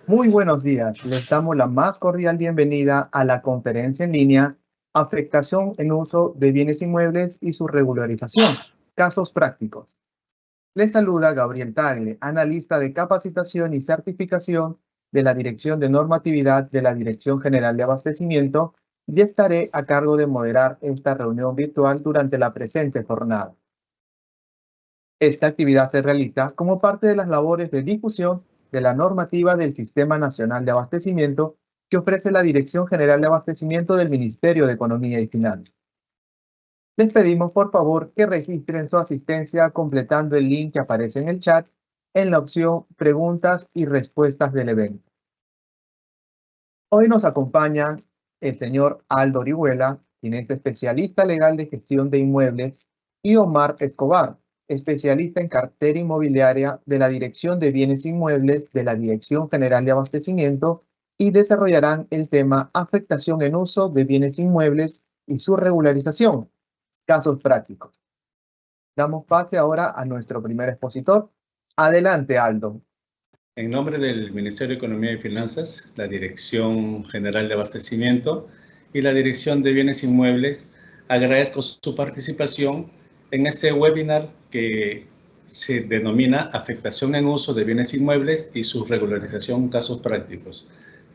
Muy buenos días. Les damos la más cordial bienvenida a la conferencia en línea Afectación en uso de bienes inmuebles y su regularización. Casos prácticos. Les saluda Gabriel Tagle, analista de capacitación y certificación de la Dirección de Normatividad de la Dirección General de Abastecimiento y estaré a cargo de moderar esta reunión virtual durante la presente jornada. Esta actividad se realiza como parte de las labores de difusión de la normativa del Sistema Nacional de Abastecimiento que ofrece la Dirección General de Abastecimiento del Ministerio de Economía y Finanzas. Les pedimos por favor que registren su asistencia completando el link que aparece en el chat en la opción Preguntas y Respuestas del evento. Hoy nos acompañan el señor Aldo Orihuela, quien es especialista legal de gestión de inmuebles, y Omar Escobar, especialista en cartera inmobiliaria de la Dirección de Bienes Inmuebles de la Dirección General de Abastecimiento y desarrollarán el tema afectación en uso de bienes inmuebles y su regularización. Casos prácticos. Damos pase ahora a nuestro primer expositor. Adelante, Aldo. En nombre del Ministerio de Economía y Finanzas, la Dirección General de Abastecimiento y la Dirección de Bienes Inmuebles, agradezco su participación en este webinar que se denomina Afectación en uso de bienes inmuebles y su regularización, casos prácticos.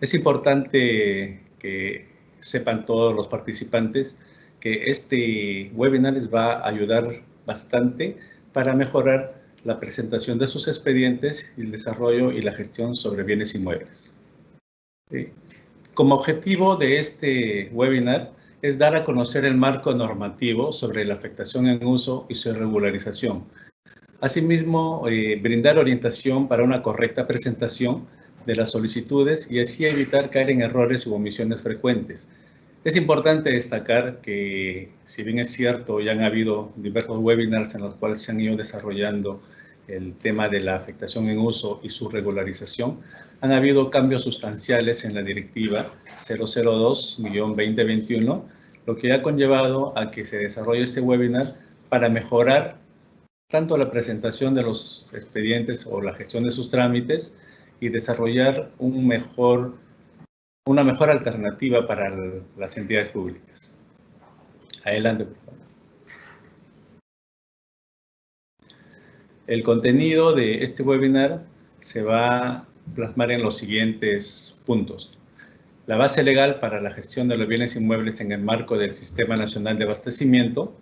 Es importante que sepan todos los participantes que este webinar les va a ayudar bastante para mejorar la presentación de sus expedientes y el desarrollo y la gestión sobre bienes inmuebles. Como objetivo de este webinar es dar a conocer el marco normativo sobre la afectación en uso y su regularización. Asimismo, brindar orientación para una correcta presentación de las solicitudes y así evitar caer en errores u omisiones frecuentes. Es importante destacar que, si bien es cierto, ya han habido diversos webinars en los cuales se han ido desarrollando el tema de la afectación en uso y su regularización, han habido cambios sustanciales en la Directiva 002-2021, lo que ha conllevado a que se desarrolle este webinar para mejorar tanto la presentación de los expedientes o la gestión de sus trámites y desarrollar una mejor alternativa para las entidades públicas. Adelante, por favor. El contenido de este webinar se va a plasmar en los siguientes puntos. La base legal para la gestión de los bienes inmuebles en el marco del Sistema Nacional de Abastecimiento.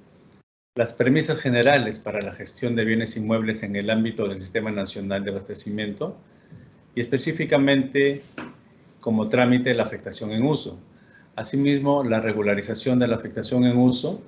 Las premisas generales para la gestión de bienes inmuebles en el ámbito del Sistema Nacional de Abastecimiento. Y específicamente, como trámite, la afectación en uso. Asimismo, la regularización de la afectación en uso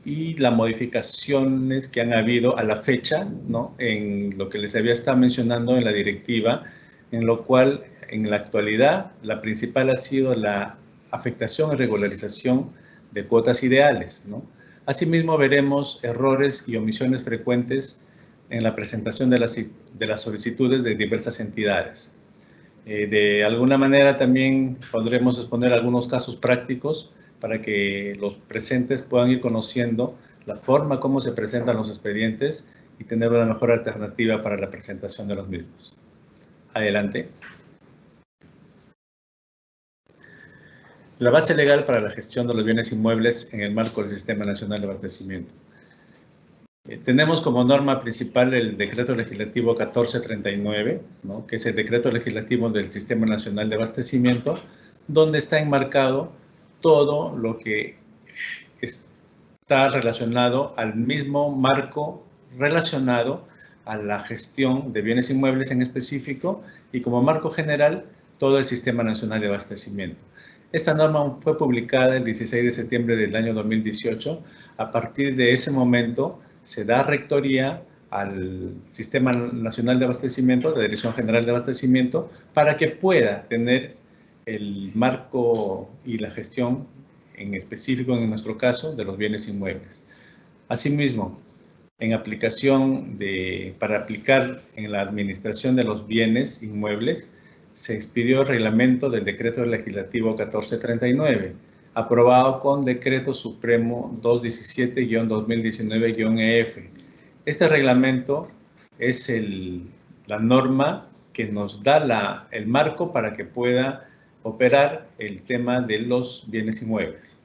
y las modificaciones que han habido a la fecha, ¿no?, en lo que les había estado mencionando en la directiva, en lo cual, en la actualidad, la principal ha sido la afectación y regularización de cuotas ideales, ¿no? Asimismo, veremos errores y omisiones frecuentes en la presentación de las solicitudes de diversas entidades. De alguna manera también podremos exponer algunos casos prácticos para que los presentes puedan ir conociendo la forma como se presentan los expedientes y tener una mejor alternativa para la presentación de los mismos. Adelante. La base legal para la gestión de los bienes inmuebles en el marco del Sistema Nacional de Abastecimiento. Tenemos como norma principal el Decreto Legislativo 1439, ¿no?, que es el Decreto Legislativo del Sistema Nacional de Abastecimiento, donde está enmarcado todo lo que está relacionado al mismo marco relacionado a la gestión de bienes inmuebles en específico y como marco general todo el Sistema Nacional de Abastecimiento. Esta norma fue publicada el 16 de septiembre del año 2018. A partir de ese momento se da rectoría al Sistema Nacional de Abastecimiento, la Dirección General de Abastecimiento, para que pueda tener el marco y la gestión en específico, en nuestro caso, de los bienes inmuebles. Asimismo, para aplicar en la administración de los bienes inmuebles, se expidió el reglamento del Decreto Legislativo 1439, aprobado con Decreto Supremo 217-2019-EF. Este reglamento es la norma que nos da el marco para que pueda operar el tema de los bienes inmuebles.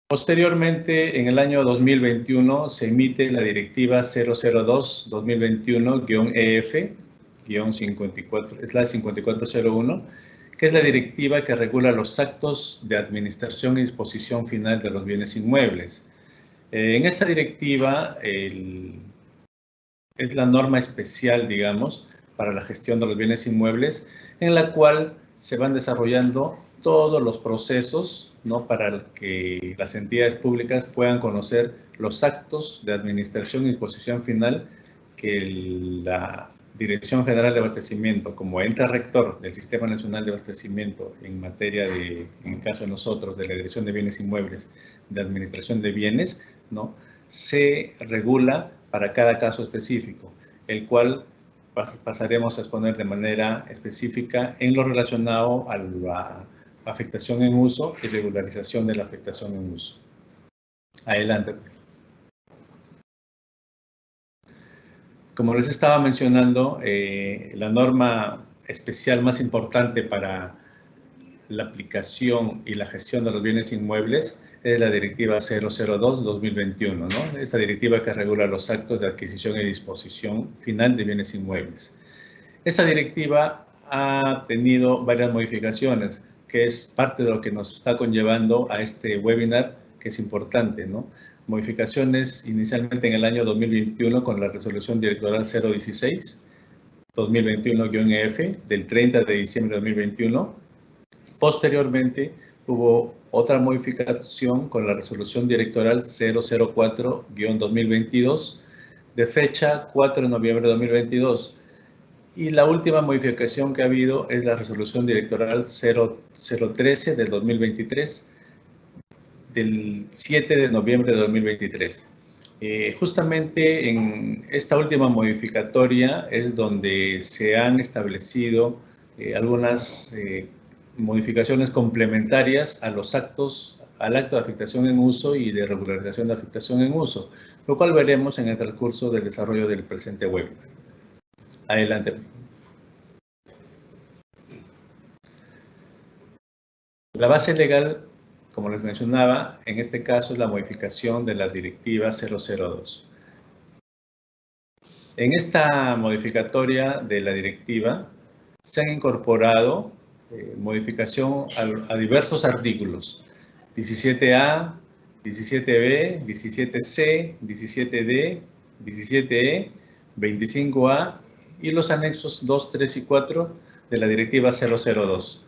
Posteriormente, en el año 2021, se emite la Directiva 002-2021-EF-5401, que es la directiva que regula los actos de administración y disposición final de los bienes inmuebles. En esta directiva es la norma especial, digamos, para la gestión de los bienes inmuebles, en la cual se van desarrollando todos los procesos, ¿no?, para que las entidades públicas puedan conocer los actos de administración y disposición final que la Dirección General de Abastecimiento, como ente rector del Sistema Nacional de Abastecimiento en materia de, en el caso de nosotros, de la Dirección de Bienes Inmuebles, de Administración de Bienes, ¿no?, se regula para cada caso específico, el cual pasaremos a exponer de manera específica en lo relacionado a la afectación en uso y regularización de la afectación en uso. Adelante. Como les estaba mencionando, la norma especial más importante para la aplicación y la gestión de los bienes inmuebles es la Directiva 002-2021, ¿no? Esta directiva que regula los actos de adquisición y disposición final de bienes inmuebles. Esta directiva ha tenido varias modificaciones, que es parte de lo que nos está conllevando a este webinar, que es importante, ¿no? Modificaciones inicialmente en el año 2021 con la Resolución Directoral 016, 2021-EF, del 30 de diciembre de 2021. Posteriormente, hubo otra modificación con la Resolución Directoral 004-2022, de fecha 4 de noviembre de 2022. Y la última modificación que ha habido es la Resolución Directoral 013 del 2023, del 7 de noviembre de 2023. Justamente en esta última modificatoria es donde se han establecido algunas modificaciones complementarias a los actos, al acto de afectación en uso y de regularización de afectación en uso, lo cual veremos en el transcurso del desarrollo del presente webinar. Adelante. La base legal, como les mencionaba, en este caso es la modificación de la Directiva 002. En esta modificatoria de la directiva se han incorporado modificación a diversos artículos: 17A, 17B, 17C, 17D, 17E, 25A y los anexos 2, 3 y 4 de la Directiva 002.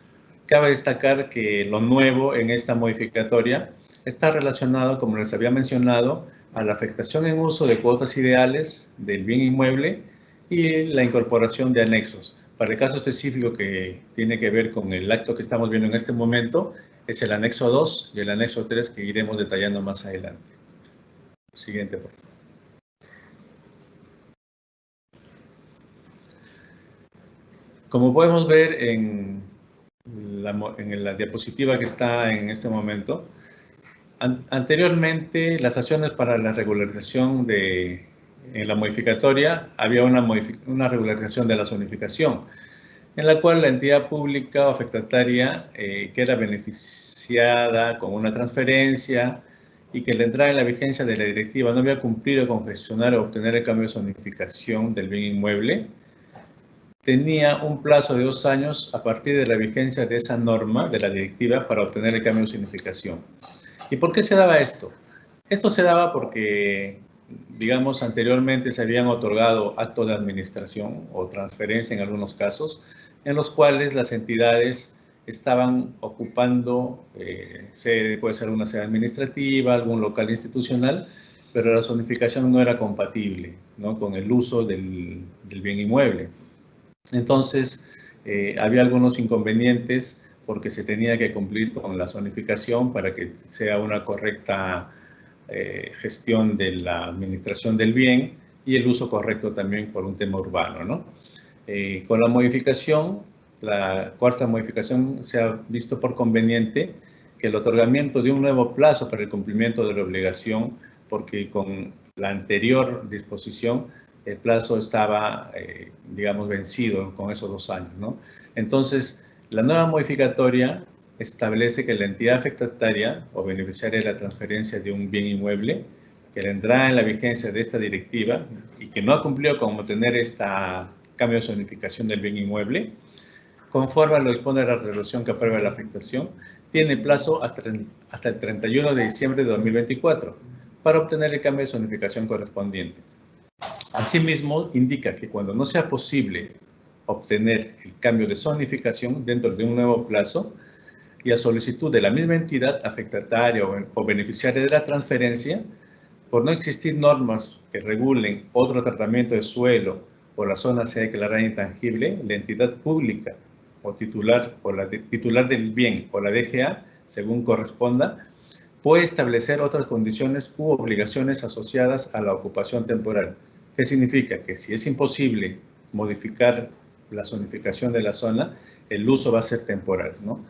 Cabe destacar que lo nuevo en esta modificatoria está relacionado, como les había mencionado, a la afectación en uso de cuotas ideales del bien inmueble y la incorporación de anexos. Para el caso específico que tiene que ver con el acto que estamos viendo en este momento, es el anexo 2 y el anexo 3 que iremos detallando más adelante. Siguiente, por favor. Como podemos ver en la diapositiva que está en este momento, anteriormente las acciones para la regularización en la modificatoria había una regularización de la zonificación, en la cual la entidad pública o afectataria que era beneficiada con una transferencia y que la entrada en la vigencia de la directiva no había cumplido con gestionar o obtener el cambio de zonificación del bien inmueble, tenía un plazo de 2 años a partir de la vigencia de esa norma de la directiva para obtener el cambio de zonificación. ¿Y por qué se daba esto? Esto se daba porque, digamos, anteriormente se habían otorgado actos de administración o transferencia en algunos casos, en los cuales las entidades estaban ocupando sede, puede ser una sede administrativa, algún local institucional, pero la zonificación no era compatible, ¿no?, con el uso del bien inmueble. Entonces, había algunos inconvenientes porque se tenía que cumplir con la zonificación para que sea una correcta gestión de la administración del bien y el uso correcto también por un tema urbano, ¿no? Con la modificación, la cuarta modificación, se ha visto por conveniente que el otorgamiento de un nuevo plazo para el cumplimiento de la obligación, porque con la anterior disposición el plazo estaba, digamos, vencido con esos 2 años, ¿no? Entonces, la nueva modificatoria establece que la entidad afectataria o beneficiaria de la transferencia de un bien inmueble que vendrá en la vigencia de esta directiva y que no ha cumplido con obtener este cambio de zonificación del bien inmueble, conforme a lo que dispone la resolución que aprueba la afectación, tiene plazo hasta el 31 de diciembre de 2024 para obtener el cambio de zonificación correspondiente. Asimismo, indica que cuando no sea posible obtener el cambio de zonificación dentro de un nuevo plazo y a solicitud de la misma entidad afectataria o beneficiaria de la transferencia, por no existir normas que regulen otro tratamiento de suelo o la zona sea declarada intangible, la entidad pública o titular del bien o la DGA, según corresponda, puede establecer otras condiciones u obligaciones asociadas a la ocupación temporal. ¿Qué significa? Que si es imposible modificar la zonificación de la zona, el uso va a ser temporal, ¿no?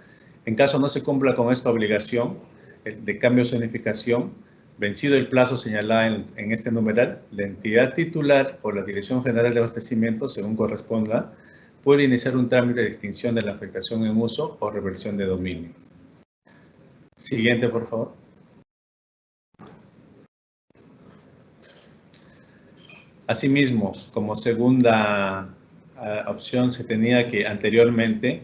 En caso no se cumpla con esta obligación de cambio de zonificación, vencido el plazo señalado en este numeral, la entidad titular o la Dirección General de Abastecimiento, según corresponda, puede iniciar un trámite de extinción de la afectación en uso o reversión de dominio. Siguiente, por favor. Asimismo, como segunda opción, se tenía que anteriormente,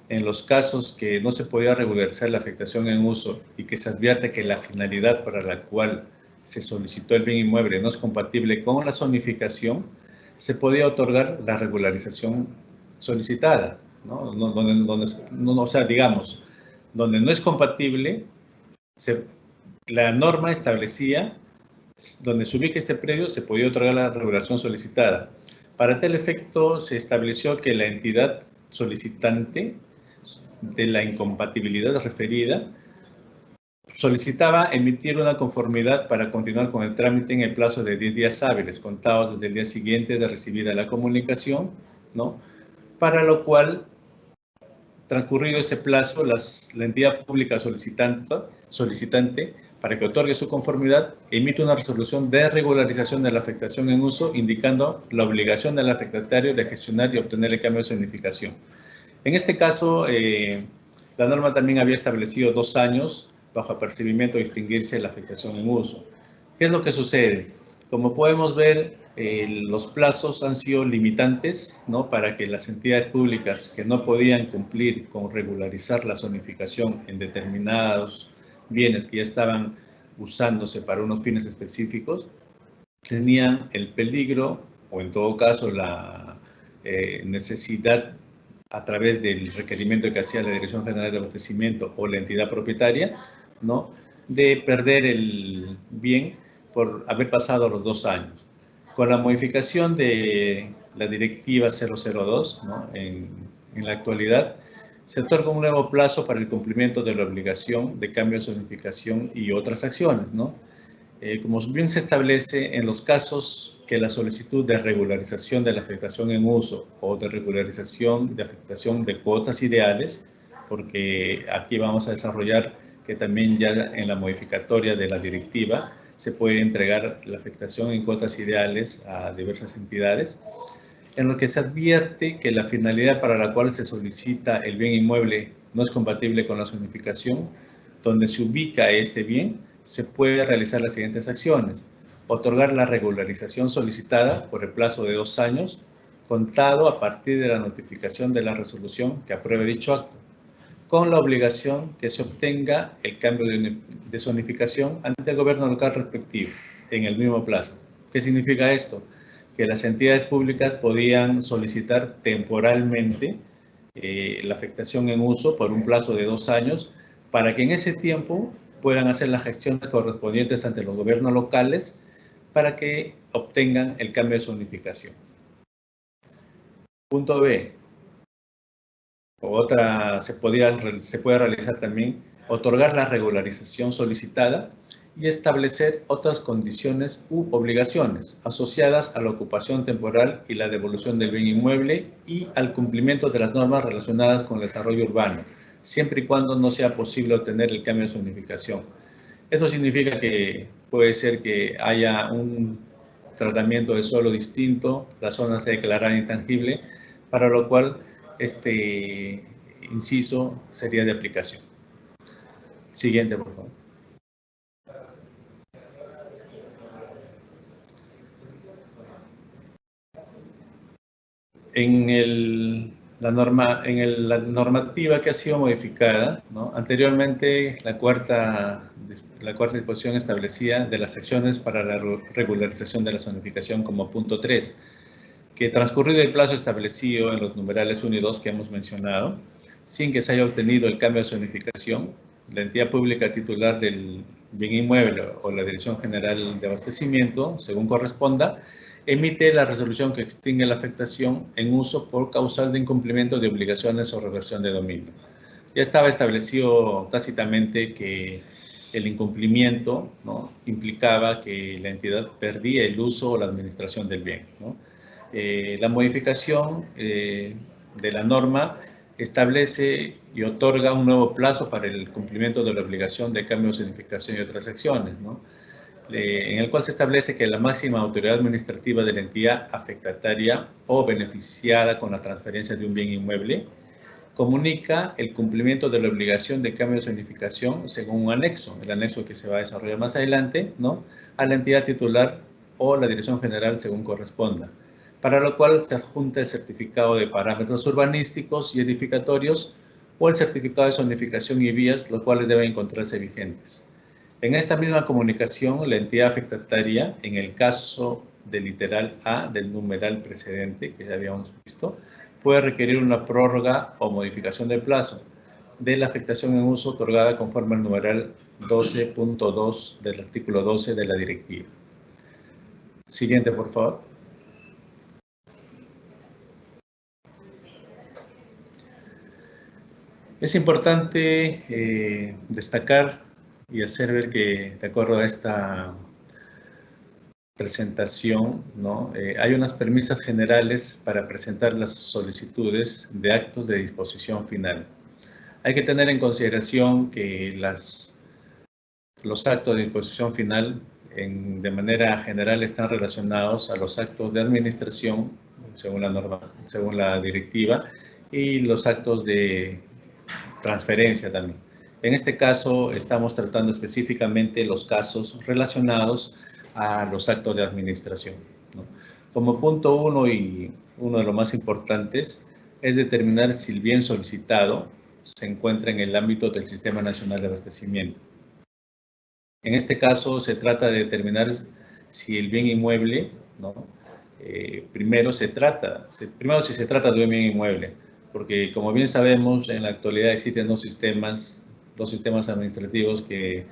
en los casos que no se podía regularizar la afectación en uso y que se advierte que la finalidad para la cual se solicitó el bien inmueble no es compatible con la zonificación, se podía otorgar la regularización solicitada, ¿no? O sea, digamos, donde no es compatible, la norma establecía donde se ubique este predio se podía otorgar la regulación solicitada. Para tal efecto, se estableció que la entidad solicitante de la incompatibilidad referida solicitaba emitir una conformidad para continuar con el trámite en el plazo de 10 días hábiles, contados desde el día siguiente de recibida la comunicación, ¿no? Para lo cual, transcurrido ese plazo, la entidad pública solicitante, para que otorgue su conformidad, emite una resolución de regularización de la afectación en uso, indicando la obligación del afectatario de gestionar y obtener el cambio de zonificación. En este caso, la norma también había establecido 2 años bajo apercibimiento de extinguirse la afectación en uso. ¿Qué es lo que sucede? Como podemos ver, los plazos han sido limitantes, ¿no? Para que las entidades públicas que no podían cumplir con regularizar la zonificación en determinados bienes que ya estaban usándose para unos fines específicos, tenían el peligro o en todo caso la necesidad a través del requerimiento que hacía la Dirección General de Abastecimiento o la entidad propietaria, ¿no? De perder el bien por haber pasado los 2 años. Con la modificación de la Directiva 002, ¿no? En la actualidad, se otorga un nuevo plazo para el cumplimiento de la obligación de cambio de zonificación y otras acciones, ¿no? Como bien se establece, en los casos que la solicitud de regularización de la afectación en uso o de regularización de afectación de cuotas ideales, porque aquí vamos a desarrollar que también ya en la modificatoria de la directiva se puede entregar la afectación en cuotas ideales a diversas entidades, en lo que se advierte que la finalidad para la cual se solicita el bien inmueble no es compatible con la zonificación, donde se ubica este bien, se puede realizar las siguientes acciones. Otorgar la regularización solicitada por el plazo de 2 años, contado a partir de la notificación de la resolución que apruebe dicho acto, con la obligación que se obtenga el cambio de zonificación ante el gobierno local respectivo en el mismo plazo. ¿Qué significa esto? Que las entidades públicas podían solicitar temporalmente la afectación en uso por un plazo de 2 años para que en ese tiempo puedan hacer las gestiones correspondientes ante los gobiernos locales para que obtengan el cambio de zonificación. Punto B. Se puede realizar también, otorgar la regularización solicitada y establecer otras condiciones u obligaciones asociadas a la ocupación temporal y la devolución del bien inmueble y al cumplimiento de las normas relacionadas con el desarrollo urbano, siempre y cuando no sea posible obtener el cambio de zonificación. Eso significa que puede ser que haya un tratamiento de suelo distinto, la zona se declarará intangible, para lo cual este inciso sería de aplicación. Siguiente, por favor. En la normativa que ha sido modificada, ¿no? Anteriormente la cuarta disposición establecía de las secciones para la regularización de la zonificación como punto 3, que transcurrido el plazo establecido en los numerales 1 y 2 que hemos mencionado, sin que se haya obtenido el cambio de zonificación, la entidad pública titular del bien inmueble o la Dirección General de Abastecimiento, según corresponda, emite la resolución que extingue la afectación en uso por causal de incumplimiento de obligaciones o reversión de dominio. Ya estaba establecido tácitamente que el incumplimiento, ¿no?, implicaba que la entidad perdía el uso o la administración del bien, ¿no? La modificación de la norma establece y otorga un nuevo plazo para el cumplimiento de la obligación de cambio de zonificación y otras acciones, ¿no?, en el cual se establece que la máxima autoridad administrativa de la entidad afectataria o beneficiada con la transferencia de un bien inmueble comunica el cumplimiento de la obligación de cambio de zonificación según un anexo, el anexo que se va a desarrollar más adelante, ¿no?, a la entidad titular o la Dirección General según corresponda, para lo cual se adjunta el certificado de parámetros urbanísticos y edificatorios o el certificado de zonificación y vías, los cuales deben encontrarse vigentes. En esta misma comunicación, la entidad afectataria, en el caso del literal A del numeral precedente, que ya habíamos visto, puede requerir una prórroga o modificación del plazo de la afectación en uso otorgada conforme al numeral 12.2 del artículo 12 de la directiva. Siguiente, por favor. Es importante destacar y hacer ver que, de acuerdo a esta presentación, ¿no?, hay unas premisas generales para presentar las solicitudes de actos de disposición final. Hay que tener en consideración que los actos de disposición final de manera general están relacionados a los actos de administración, según la norma, según la directiva, y los actos de transferencia también. En este caso estamos tratando específicamente los casos relacionados a los actos de administración, ¿no? Como punto 1 y uno de los más importantes es determinar si el bien solicitado se encuentra en el ámbito del Sistema Nacional de Abastecimiento. En este caso se trata de determinar si el bien inmueble, ¿no?, primero si se trata de un bien inmueble, porque como bien sabemos, en la actualidad existen dos sistemas administrativos que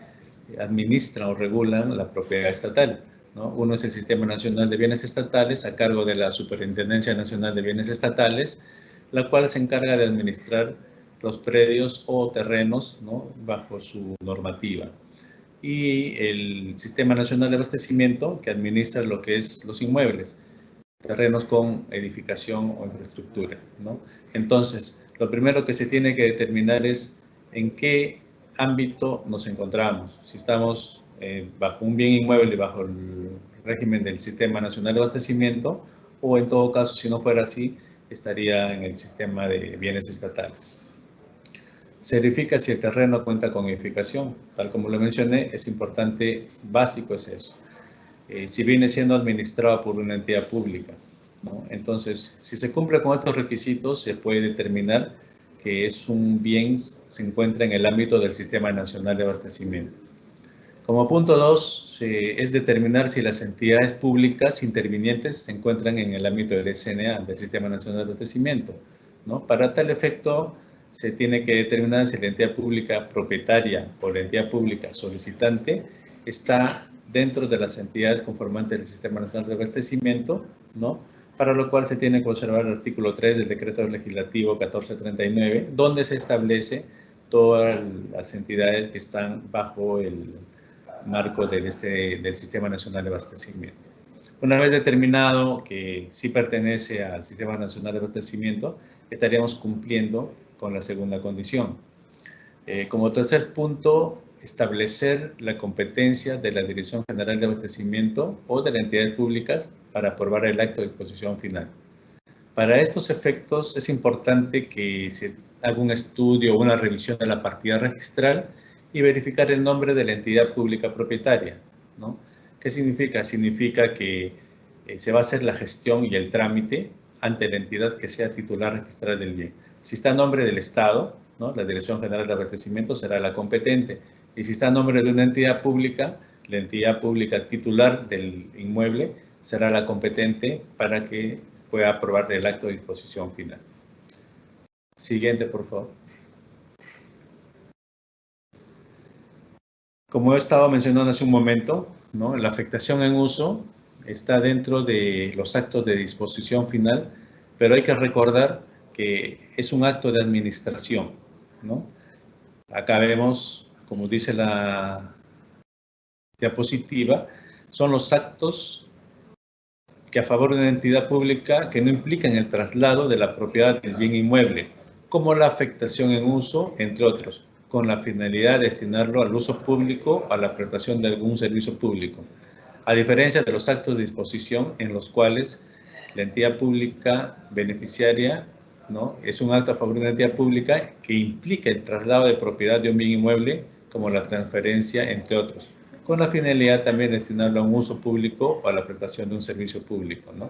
administran o regulan la propiedad estatal, ¿no? Uno es el Sistema Nacional de Bienes Estatales, a cargo de la Superintendencia Nacional de Bienes Estatales, la cual se encarga de administrar los predios o terrenos, ¿no?, bajo su normativa. Y el Sistema Nacional de Abastecimiento, que administra lo que es los inmuebles, terrenos con edificación o infraestructura, ¿no? Entonces, lo primero que se tiene que determinar es en qué ámbito nos encontramos. Si estamos bajo un bien inmueble, bajo el régimen del Sistema Nacional de Abastecimiento, o en todo caso, si no fuera así, estaría en el sistema de bienes estatales. Se verifica si el terreno cuenta con edificación. Tal como lo mencioné, es importante, básico es eso. Si viene siendo administrado por una entidad pública, ¿no? Entonces, si se cumple con estos requisitos, se puede determinar que es un bien, se encuentra en el ámbito del Sistema Nacional de Abastecimiento. Como punto 2, es determinar si las entidades públicas intervinientes se encuentran en el ámbito del SNA, del Sistema Nacional de Abastecimiento, ¿no? Para tal efecto, se tiene que determinar si la entidad pública propietaria o la entidad pública solicitante está dentro de las entidades conformantes del Sistema Nacional de Abastecimiento, ¿no?, para lo cual se tiene que observar el artículo 3 del Decreto Legislativo 1439, donde se establece todas las entidades que están bajo el marco del Sistema Nacional de Abastecimiento. Una vez determinado que sí pertenece al Sistema Nacional de Abastecimiento, estaríamos cumpliendo con la segunda condición. Como tercer punto, establecer la competencia de la Dirección General de Abastecimiento o de las entidades públicas para aprobar el acto de disposición final. Para estos efectos es importante que se haga un estudio o una revisión de la partida registral y verificar el nombre de la entidad pública propietaria, ¿no? ¿Qué significa? Significa que se va a hacer la gestión y el trámite ante la entidad que sea titular registral del bien. Si está a nombre del Estado, ¿no?, la Dirección General de Abastecimiento será la competente. Y si está a nombre de una entidad pública, la entidad pública titular del inmueble será la competente para que pueda aprobar el acto de disposición final. Siguiente, por favor. Como he estado mencionando hace un momento, ¿no?, la afectación en uso está dentro de los actos de disposición final, pero hay que recordar que es un acto de administración, ¿no? Acá vemos, como dice la diapositiva, son los actos que a favor de una entidad pública que no implican el traslado de la propiedad del bien inmueble, como la afectación en uso, entre otros, con la finalidad de destinarlo al uso público o a la prestación de algún servicio público. A diferencia de los actos de disposición en los cuales la entidad pública beneficiaria, ¿no?, es un acto a favor de una entidad pública que implica el traslado de propiedad de un bien inmueble, como la transferencia, entre otros, con la finalidad también de destinarlo a un uso público o a la prestación de un servicio público, ¿no?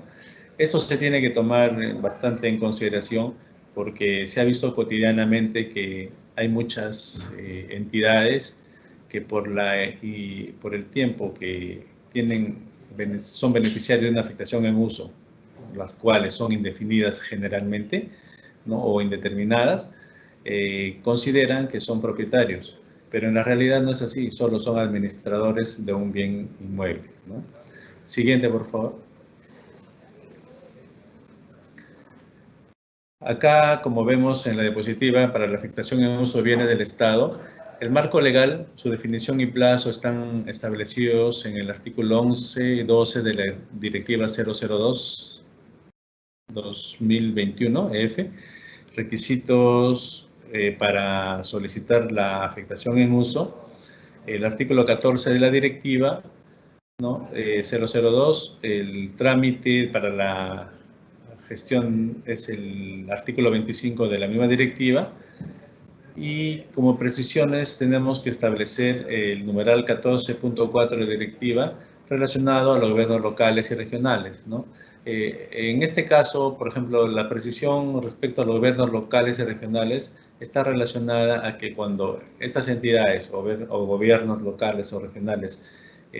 Eso se tiene que tomar bastante en consideración porque se ha visto cotidianamente que hay muchas entidades que por el tiempo que son beneficiarios de una afectación en uso, las cuales son indefinidas generalmente, ¿no?, o indeterminadas, consideran que son propietarios, pero en la realidad no es así, solo son administradores de un bien inmueble, ¿no? Siguiente, por favor. Acá, como vemos en la diapositiva, para la afectación en uso de bienes del Estado, el marco legal, su definición y plazo están establecidos en el artículo 11 y 12 de la Directiva 002/2021, requisitos para solicitar la afectación en uso, el artículo 14 de la directiva, ¿no?, 002, el trámite para la gestión es el artículo 25 de la misma directiva, y como precisiones tenemos que establecer el numeral 14.4 de la directiva relacionado a los gobiernos locales y regionales, ¿no? En este caso, por ejemplo, la precisión respecto a los gobiernos locales y regionales está relacionada a que cuando estas entidades o gobiernos locales o regionales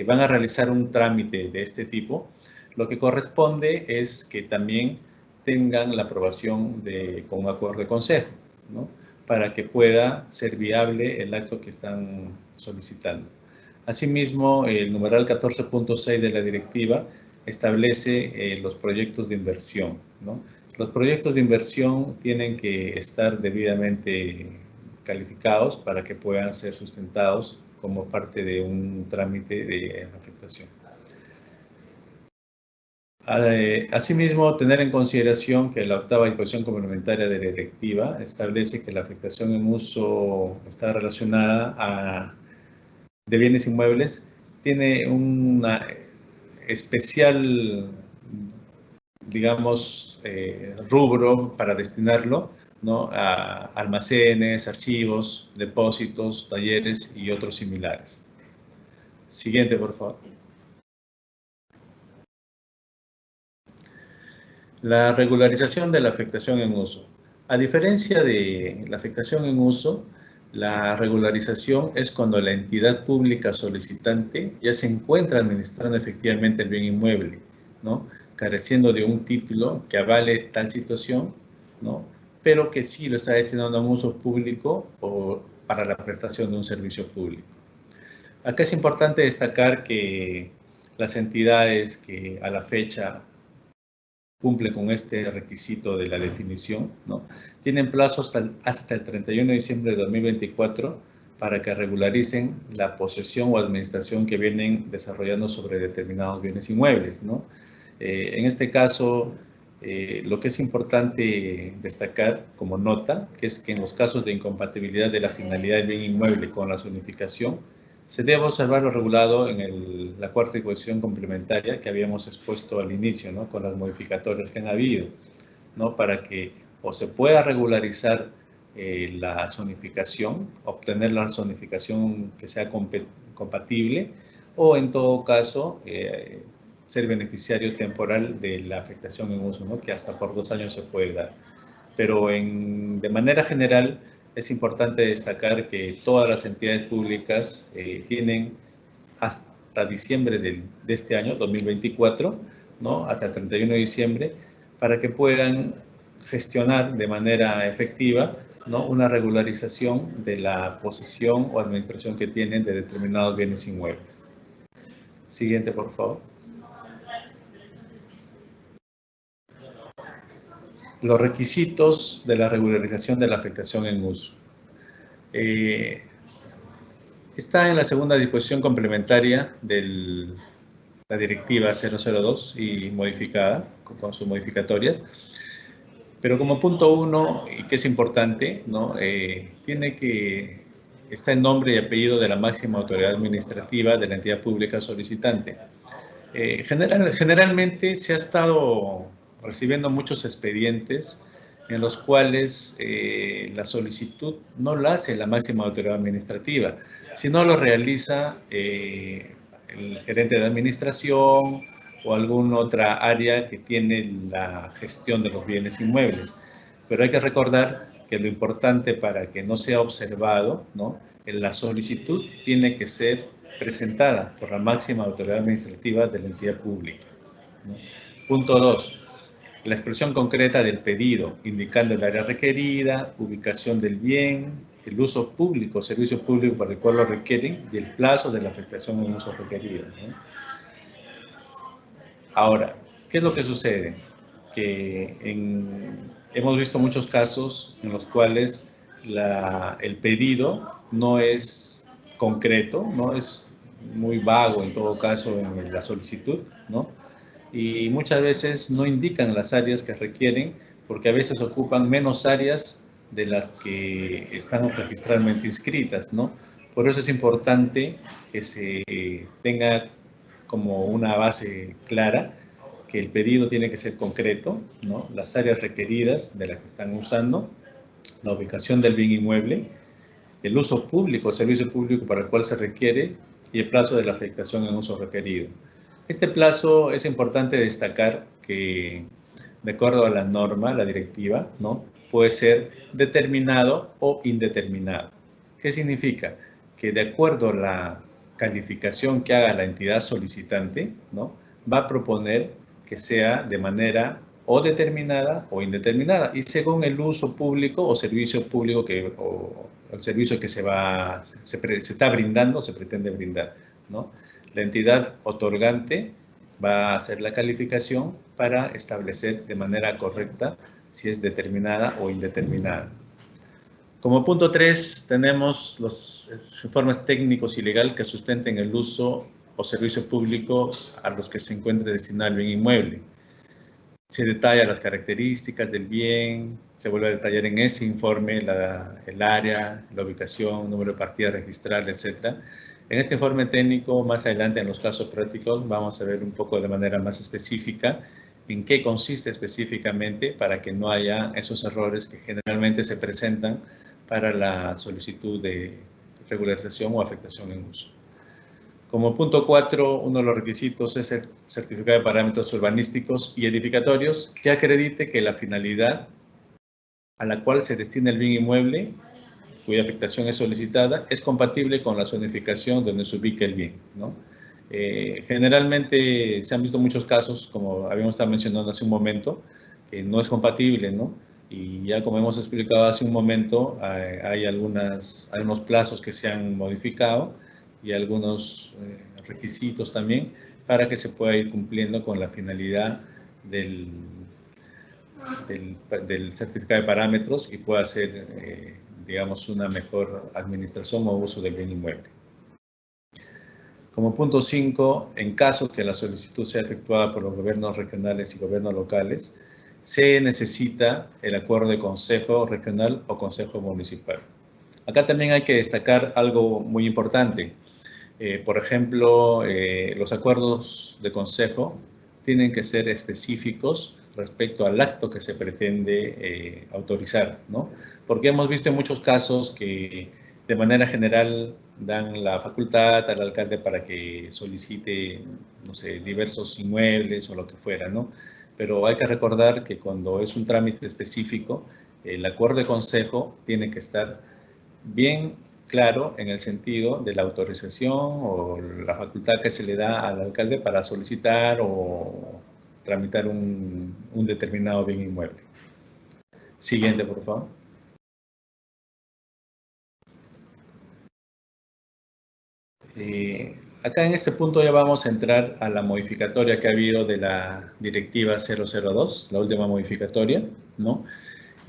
van a realizar un trámite de este tipo, lo que corresponde es que también tengan la aprobación con un acuerdo de consejo, ¿no?, para que pueda ser viable el acto que están solicitando. Asimismo, el numeral 14.6 de la directiva establece los proyectos de inversión, ¿no? Los proyectos de inversión tienen que estar debidamente calificados para que puedan ser sustentados como parte de un trámite de afectación. Asimismo, tener en consideración que la octava disposición complementaria de la directiva establece que la afectación en uso está relacionada de bienes inmuebles, tiene una especial, digamos, rubro para destinarlo, ¿no?, a almacenes, archivos, depósitos, talleres y otros similares. Siguiente, por favor. La regularización de la afectación en uso. A diferencia de la afectación en uso, la regularización es cuando la entidad pública solicitante ya se encuentra administrando efectivamente el bien inmueble, ¿no?, careciendo de un título que avale tal situación, ¿no?, pero que sí lo está destinando a un uso público o para la prestación de un servicio público. Acá es importante destacar que las entidades que a la fecha cumple con este requisito de la definición, ¿no?, tienen plazo hasta el 31 de diciembre de 2024 para que regularicen la posesión o administración que vienen desarrollando sobre determinados bienes inmuebles, ¿no? En este caso, Lo que es importante destacar como nota, que es que en los casos de incompatibilidad de la finalidad del bien inmueble con la zonificación, se debe observar lo regulado en la cuarta disposición complementaria que habíamos expuesto al inicio, ¿no? Con las modificatorias que han habido, ¿no? Para que o se pueda regularizar la zonificación, obtener la zonificación que sea compatible, o en todo caso ser beneficiario temporal de la afectación en uso, ¿no? Que hasta por 2 años se puede dar. Pero de manera general es importante destacar que todas las entidades públicas tienen hasta diciembre de este año, 2024, ¿no? Hasta el 31 de diciembre, para que puedan gestionar de manera efectiva, ¿no? Una regularización de la posesión o administración que tienen de determinados bienes inmuebles. Siguiente, por favor. Los requisitos de la regularización de la afectación en uso. Está en la segunda disposición complementaria de la directiva 002 y modificada con sus modificatorias. Pero como punto 1, y que es importante, ¿no? Está el nombre y apellido de la máxima autoridad administrativa de la entidad pública solicitante. Generalmente se ha estado recibiendo muchos expedientes en los cuales la solicitud no la hace la máxima autoridad administrativa, sino lo realiza el gerente de administración o alguna otra área que tiene la gestión de los bienes inmuebles. Pero hay que recordar que lo importante para que no sea observado, ¿no? En la solicitud tiene que ser presentada por la máxima autoridad administrativa de la entidad pública, ¿no? Punto 2. La expresión concreta del pedido, indicando el área requerida, ubicación del bien, el uso público, servicio público para el cual lo requieren y el plazo de la afectación en uso requerido, ¿no? Ahora, ¿qué es lo que sucede? Que hemos visto muchos casos en los cuales el pedido no es concreto, no es muy vago en todo caso en la solicitud, ¿no? Y muchas veces no indican las áreas que requieren porque a veces ocupan menos áreas de las que están registralmente inscritas, ¿no? Por eso es importante que se tenga como una base clara que el pedido tiene que ser concreto, ¿no? Las áreas requeridas de las que están usando, la ubicación del bien inmueble, el uso público, servicio público para el cual se requiere y el plazo de la afectación en uso requerido. Este plazo es importante destacar que, de acuerdo a la norma, la directiva, ¿no? Puede ser determinado o indeterminado. ¿Qué significa? Que de acuerdo a la calificación que haga la entidad solicitante, ¿no? Va a proponer que sea de manera o determinada o indeterminada y según el uso público o servicio público o el servicio que se está brindando, se pretende brindar, ¿no? La entidad otorgante va a hacer la calificación para establecer de manera correcta si es determinada o indeterminada. Como punto 3 tenemos los informes técnicos y legal que sustenten el uso o servicio público a los que se encuentre destinado el bien inmueble. Se detalla las características del bien, se vuelve a detallar en ese informe el área, la ubicación, número de partida registral, etc. En este informe técnico, más adelante en los casos prácticos, vamos a ver un poco de manera más específica en qué consiste específicamente para que no haya esos errores que generalmente se presentan para la solicitud de regularización o afectación en uso. Como punto 4, uno de los requisitos es el certificado de parámetros urbanísticos y edificatorios que acredite que la finalidad a la cual se destina el bien inmueble, cuya afectación es solicitada, es compatible con la zonificación donde se ubica el bien, ¿no? Generalmente se han visto muchos casos, como habíamos estado mencionando hace un momento, que no es compatible, ¿no? Y ya como hemos explicado hace un momento, hay algunos plazos que se han modificado y algunos requisitos también para que se pueda ir cumpliendo con la finalidad del certificado de parámetros y pueda ser, digamos, una mejor administración o uso del bien inmueble. Como punto 5, en caso que la solicitud sea efectuada por los gobiernos regionales y gobiernos locales, se necesita el acuerdo de consejo regional o consejo municipal. Acá también hay que destacar algo muy importante. Por ejemplo, los acuerdos de consejo tienen que ser específicos respecto al acto que se pretende autorizar, ¿no? Porque hemos visto en muchos casos que de manera general dan la facultad al alcalde para que solicite, no sé, diversos inmuebles o lo que fuera, ¿no? Pero hay que recordar que cuando es un trámite específico, el acuerdo de consejo tiene que estar bien claro en el sentido de la autorización o la facultad que se le da al alcalde para solicitar o tramitar un determinado bien inmueble. Siguiente, por favor. Acá en este punto ya vamos a entrar a la modificatoria que ha habido de la directiva 002, la última modificatoria, ¿no?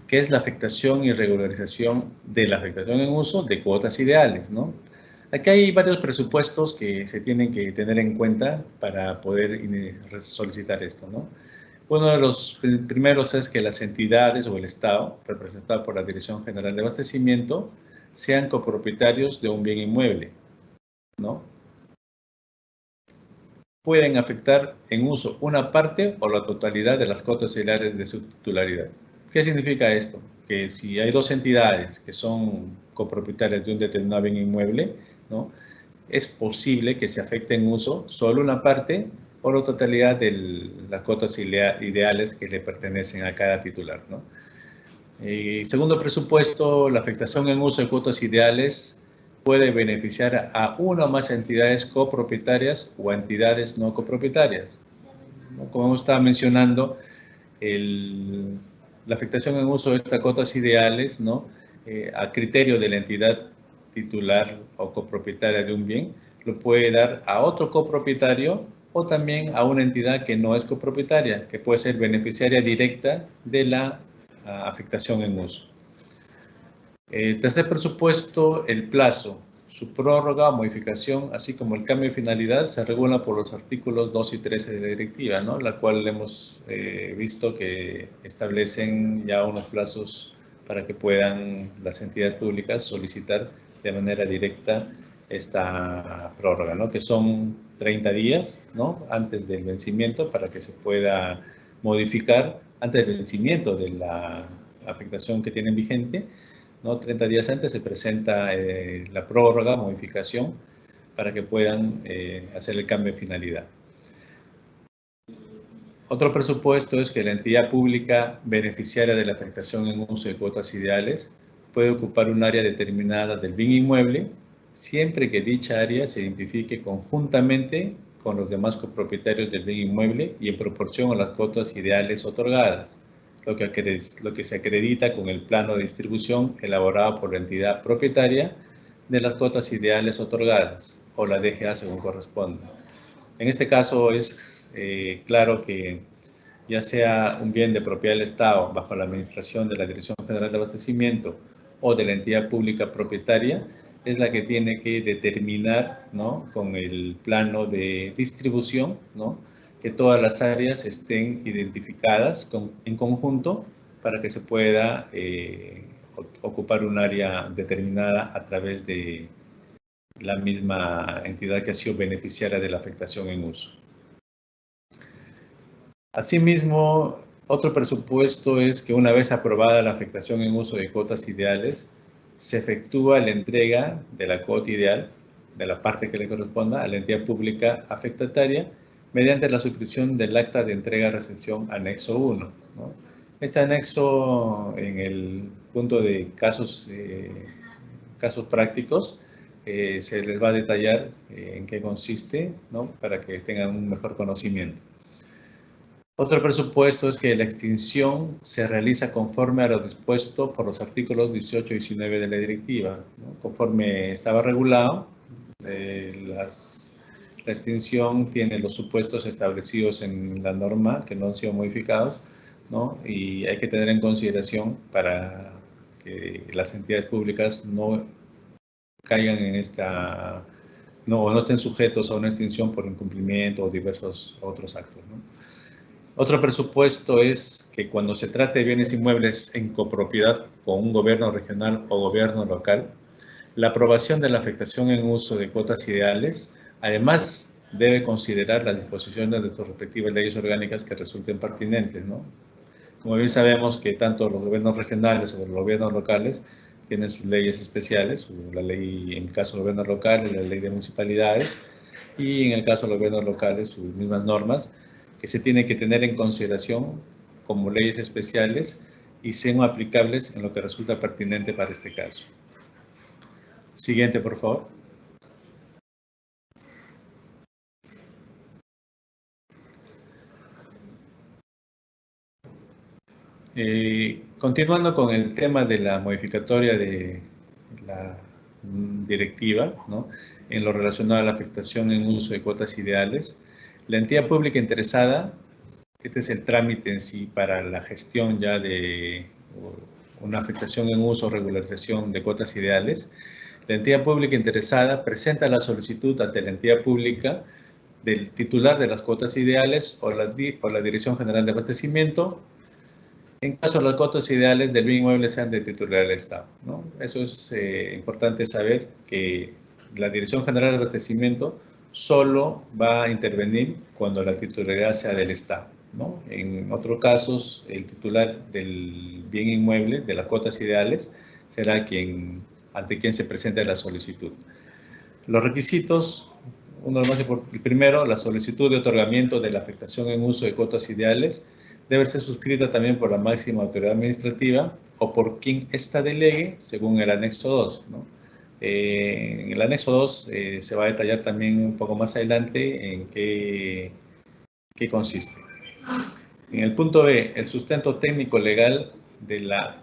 Que es la afectación y regularización de la afectación en uso de cuotas ideales, ¿no? Aquí hay varios presupuestos que se tienen que tener en cuenta para poder solicitar esto, ¿no? Uno de los primeros es que las entidades o el Estado, representado por la Dirección General de Abastecimiento, sean copropietarios de un bien inmueble, ¿no? Pueden afectar en uso una parte o la totalidad de las cuotas ideales de su titularidad. ¿Qué significa esto? Que si hay dos entidades que son copropietarias de un determinado bien inmueble, ¿no? Es posible que se afecte en uso solo una parte o la totalidad de las cuotas ideales que le pertenecen a cada titular, ¿no? Segundo presupuesto, la afectación en uso de cuotas ideales puede beneficiar a una o más entidades copropietarias o a entidades no copropietarias, ¿no? Como estaba mencionando, la afectación en uso de estas cuotas ideales, ¿no? A criterio de la entidad titular o copropietaria de un bien, lo puede dar a otro copropietario o también a una entidad que no es copropietaria, que puede ser beneficiaria directa de la afectación en uso. Tercer presupuesto, el plazo, su prórroga o modificación, así como el cambio de finalidad, se regula por los artículos 2 y 13 de la directiva, ¿no? La cual hemos visto que establecen ya unos plazos para que puedan las entidades públicas solicitar de manera directa esta prórroga, ¿no? Que son 30 días, ¿no? Antes del vencimiento para que se pueda modificar antes del vencimiento de la afectación que tienen vigente, ¿no? 30 días antes se presenta la prórroga, modificación, para que puedan hacer el cambio de finalidad. Otro presupuesto es que la entidad pública beneficiaria de la afectación en uso de cuotas ideales puede ocupar un área determinada del bien inmueble, siempre que dicha área se identifique conjuntamente con los demás copropietarios del bien inmueble y en proporción a las cuotas ideales otorgadas, lo que se acredita con el plano de distribución elaborado por la entidad propietaria de las cuotas ideales otorgadas, o la DGA según corresponda. En este caso es claro que ya sea un bien de propiedad del Estado bajo la administración de la Dirección General de Abastecimiento o de la entidad pública propietaria, es la que tiene que determinar, ¿no? Con el plano de distribución, ¿no? Que todas las áreas estén identificadas en conjunto para que se pueda ocupar un área determinada a través de la misma entidad que ha sido beneficiaria de la afectación en uso. Asimismo, otro presupuesto es que una vez aprobada la afectación en uso de cuotas ideales, se efectúa la entrega de la cuota ideal, de la parte que le corresponda a la entidad pública afectataria, mediante la suscripción del acta de entrega-recepción anexo 1, ¿no? Este anexo, en el punto de casos prácticos, se les va a detallar en qué consiste, ¿no? Para que tengan un mejor conocimiento. Otro presupuesto es que la extinción se realiza conforme a lo dispuesto por los artículos 18 y 19 de la directiva, ¿no? Conforme estaba regulado, la extinción tiene los supuestos establecidos en la norma que no han sido modificados, ¿no? Y hay que tener en consideración para que las entidades públicas no caigan en no estén sujetos a una extinción por incumplimiento o diversos otros actos, ¿no? Otro presupuesto es que cuando se trate de bienes inmuebles en copropiedad con un gobierno regional o gobierno local, la aprobación de la afectación en uso de cuotas ideales, además debe considerar las disposiciones de sus respectivas leyes orgánicas que resulten pertinentes, ¿no? Como bien sabemos que tanto los gobiernos regionales o los gobiernos locales tienen sus leyes especiales, la ley, en el caso de gobiernos locales, la ley de municipalidades, y en el caso de los gobiernos locales, sus mismas normas, que se tienen que tener en consideración como leyes especiales y sean aplicables en lo que resulta pertinente para este caso. Siguiente, por favor. Continuando con el tema de la modificatoria de la directiva, ¿no? En lo relacionado a la afectación en uso de cuotas ideales, la entidad pública interesada, este es el trámite en sí para la gestión ya de una afectación en uso o regularización de cuotas ideales. La entidad pública interesada presenta la solicitud ante la entidad pública del titular de las cuotas ideales o la Dirección General de Abastecimiento, en caso de las cuotas ideales del bien inmueble sean de titular del Estado, ¿no? Eso es importante saber, que la Dirección General de Abastecimiento solo va a intervenir cuando la titularidad sea del Estado, ¿no? En otros casos, el titular del bien inmueble, de las cuotas ideales, será ante quien se presente la solicitud. Los requisitos, uno de los más importantes, el primero, la solicitud de otorgamiento de la afectación en uso de cuotas ideales debe ser suscrita también por la máxima autoridad administrativa o por quien ésta delegue, según el anexo 2, ¿no? En el anexo 2 se va a detallar también un poco más adelante en qué consiste. En el punto B, el sustento técnico legal de la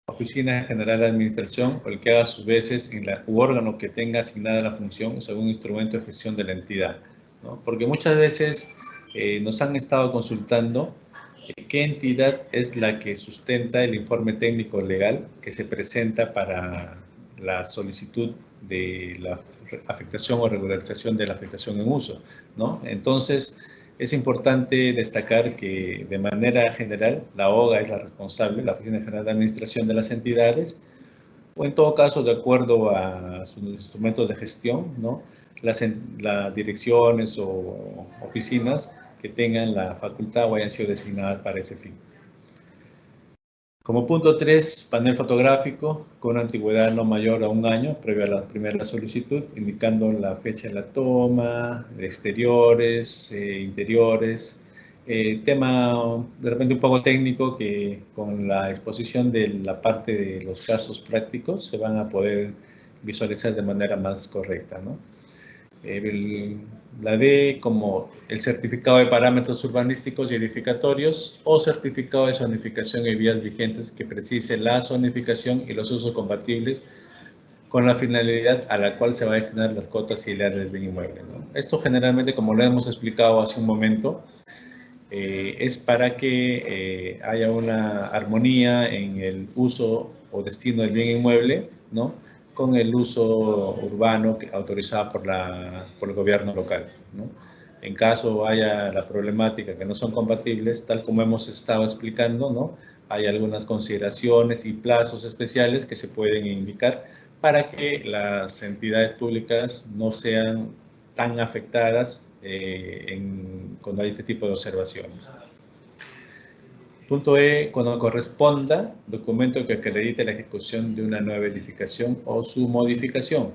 Oficina General de Administración o el que haga a sus veces u órgano que tenga asignada la función según instrumento de gestión de la entidad, ¿no? Porque muchas veces nos han estado consultando qué entidad es la que sustenta el informe técnico legal que se presenta para la solicitud de la afectación o regularización de la afectación en uso, ¿no? Entonces, es importante destacar que de manera general la OGA es la responsable, la Oficina General de Administración de las entidades, o en todo caso de acuerdo a sus instrumentos de gestión, ¿no? Las direcciones o oficinas que tengan la facultad o hayan sido designadas para ese fin. Como punto 3, panel fotográfico con una antigüedad no mayor a 1 año, previo a la primera solicitud, indicando la fecha de la toma, de exteriores, interiores. Tema de repente un poco técnico que con la exposición de la parte de los casos prácticos se van a poder visualizar de manera más correcta, ¿no? La D como el certificado de parámetros urbanísticos y edificatorios o certificado de zonificación y vías vigentes que precise la zonificación y los usos compatibles con la finalidad a la cual se va a destinar las cuotas ideales del bien inmueble, ¿no? Esto generalmente, como lo hemos explicado hace un momento, es para que haya una armonía en el uso o destino del bien inmueble, ¿no?, con el uso urbano autorizado por el gobierno local, ¿no? En caso haya la problemática que no son compatibles, tal como hemos estado explicando, ¿no?, hay algunas consideraciones y plazos especiales que se pueden indicar para que las entidades públicas no sean tan afectadas cuando hay este tipo de observaciones. Punto E, cuando corresponda, documento que acredite la ejecución de una nueva edificación o su modificación.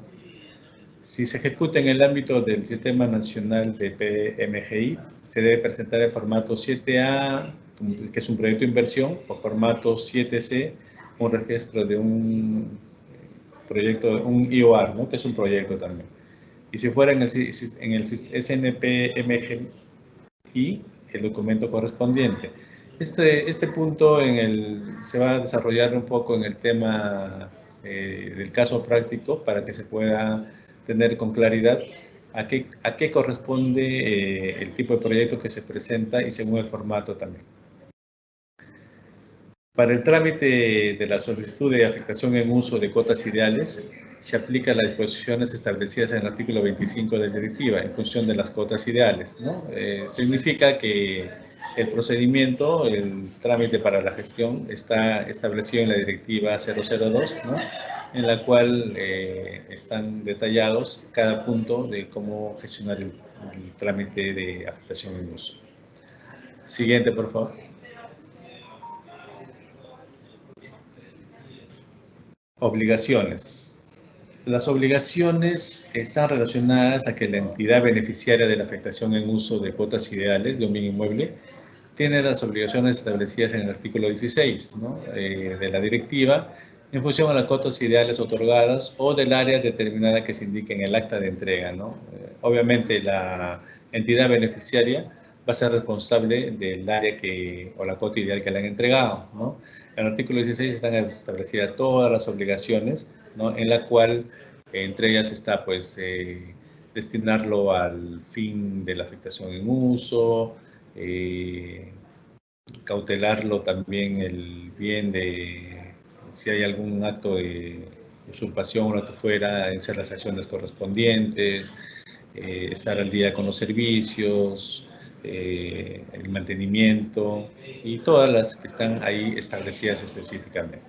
Si se ejecuta en el ámbito del Sistema Nacional de PMGI, se debe presentar en formato 7A, que es un proyecto de inversión, o formato 7C, un registro de un proyecto, un IOR, ¿no?, que es un proyecto también. Y si fuera en el SNP-MGI, el documento correspondiente. Este punto se va a desarrollar un poco en el tema del caso práctico para que se pueda tener con claridad a qué corresponde el tipo de proyecto que se presenta y según el formato también. Para el trámite de la solicitud de afectación en uso de cuotas ideales, se aplican las disposiciones establecidas en el artículo 25 de la directiva en función de las cuotas ideales, ¿no? Significa que El procedimiento, el trámite para la gestión está establecido en la directiva 002, ¿no? En la cual están detallados cada punto de cómo gestionar el trámite de afectación en uso. Siguiente, por favor. Obligaciones. Las obligaciones están relacionadas a que la entidad beneficiaria de la afectación en uso de cuotas ideales de un bien inmueble tiene las obligaciones establecidas en el artículo 16, ¿no? De la directiva en función a las cuotas ideales otorgadas o del área determinada que se indique en el acta de entrega, ¿no? Obviamente la entidad beneficiaria va a ser responsable del área o la cuota ideal que le han entregado, ¿no? En el artículo 16 están establecidas todas las obligaciones, ¿no? En la cual entre ellas está pues destinarlo al fin de la afectación en uso, cautelarlo también el bien de si hay algún acto de usurpación o lo que fuera, hacer las acciones correspondientes, estar al día con los servicios, el mantenimiento y todas las que están ahí establecidas específicamente.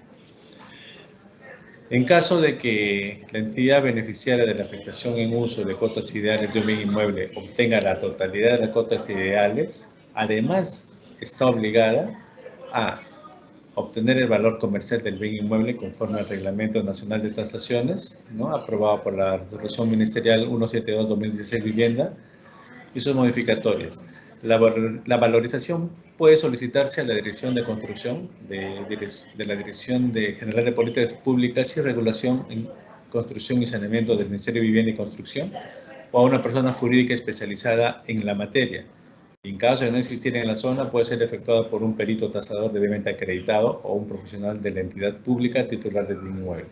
En caso de que la entidad beneficiaria de la afectación en uso de cuotas ideales de un bien inmueble obtenga la totalidad de las cuotas ideales, además está obligada a obtener el valor comercial del bien inmueble conforme al Reglamento Nacional de Tasaciones, ¿no? Aprobado por la Resolución Ministerial 172-2016 Vivienda y sus modificatorias. La valorización puede solicitarse a la Dirección de Construcción de la Dirección General de Políticas Públicas y Regulación en Construcción y Saneamiento del Ministerio de Vivienda y Construcción o a una persona jurídica especializada en la materia. En caso de no existir en la zona, puede ser efectuada por un perito tasador debidamente acreditado o un profesional de la entidad pública titular del bien inmueble.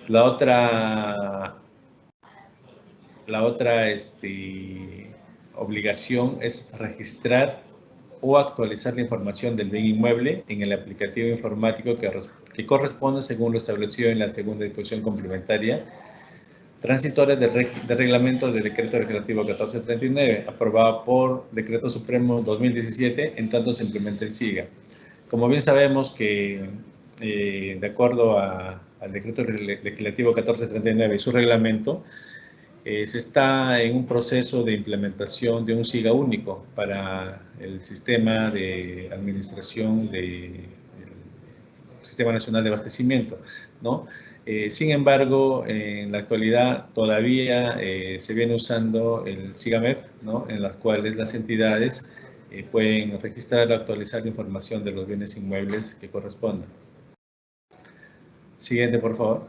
La otra obligación es registrar o actualizar la información del bien inmueble en el aplicativo informático que corresponde según lo establecido en la segunda disposición complementaria transitoria de reglamento del decreto legislativo 1439, aprobado por Decreto Supremo 2017, en tanto se implemente el SIGA. Como bien sabemos que, de acuerdo al decreto legislativo 1439 y su reglamento, se está en un proceso de implementación de un SIGA único para el sistema de administración del Sistema Nacional de Abastecimiento, ¿no? Sin embargo, en la actualidad todavía se viene usando el SIGAMEF, ¿no? En las cuales las entidades pueden registrar o actualizar la información de los bienes inmuebles que correspondan. Siguiente, por favor.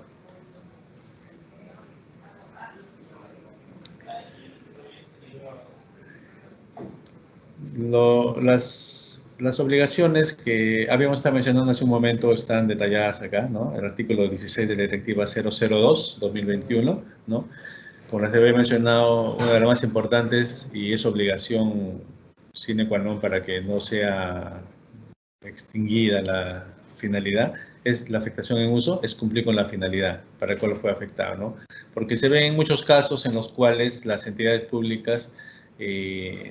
Las obligaciones que habíamos estado mencionando hace un momento están detalladas acá, ¿no? El artículo 16 de la Directiva 002-2021, ¿no? Como les había mencionado, una de las más importantes y es obligación sine qua non para que no sea extinguida la finalidad, es la afectación en uso, es cumplir con la finalidad para el cual fue afectado, ¿no? Porque se ven muchos casos en los cuales las entidades públicas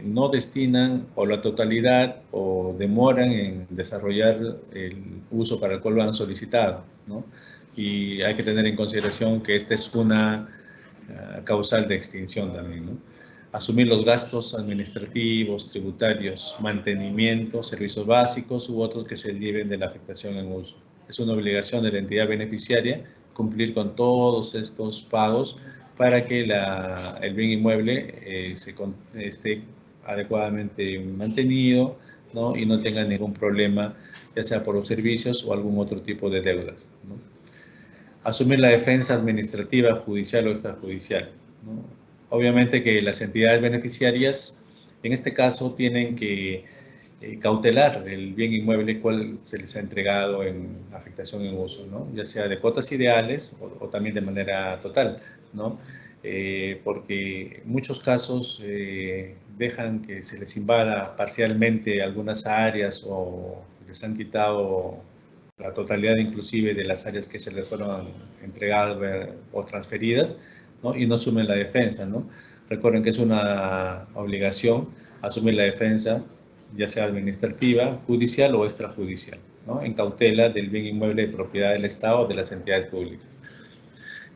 no destinan o la totalidad o demoran en desarrollar el uso para el cual lo han solicitado, ¿no? Y hay que tener en consideración que esta es una causal de extinción también, ¿no? Asumir los gastos administrativos, tributarios, mantenimiento, servicios básicos u otros que se deriven de la afectación en uso. Es una obligación de la entidad beneficiaria cumplir con todos estos pagos para que el bien inmueble esté adecuadamente mantenido, ¿no? Y no tenga ningún problema, ya sea por los servicios o algún otro tipo de deudas, ¿no? Asumir la defensa administrativa, judicial o extrajudicial, ¿no? Obviamente que las entidades beneficiarias, en este caso, tienen que cautelar el bien inmueble cual se les ha entregado en afectación en uso, ¿no? Ya sea de cuotas ideales o también de manera total, ¿no? Porque en muchos casos dejan que se les invada parcialmente algunas áreas o les han quitado la totalidad inclusive de las áreas que se les fueron entregadas o transferidas, ¿no? Y no asumen la defensa, ¿no? Recuerden que es una obligación asumir la defensa, ya sea administrativa, judicial o extrajudicial, ¿no? En cautela del bien inmueble de propiedad del Estado o de las entidades públicas.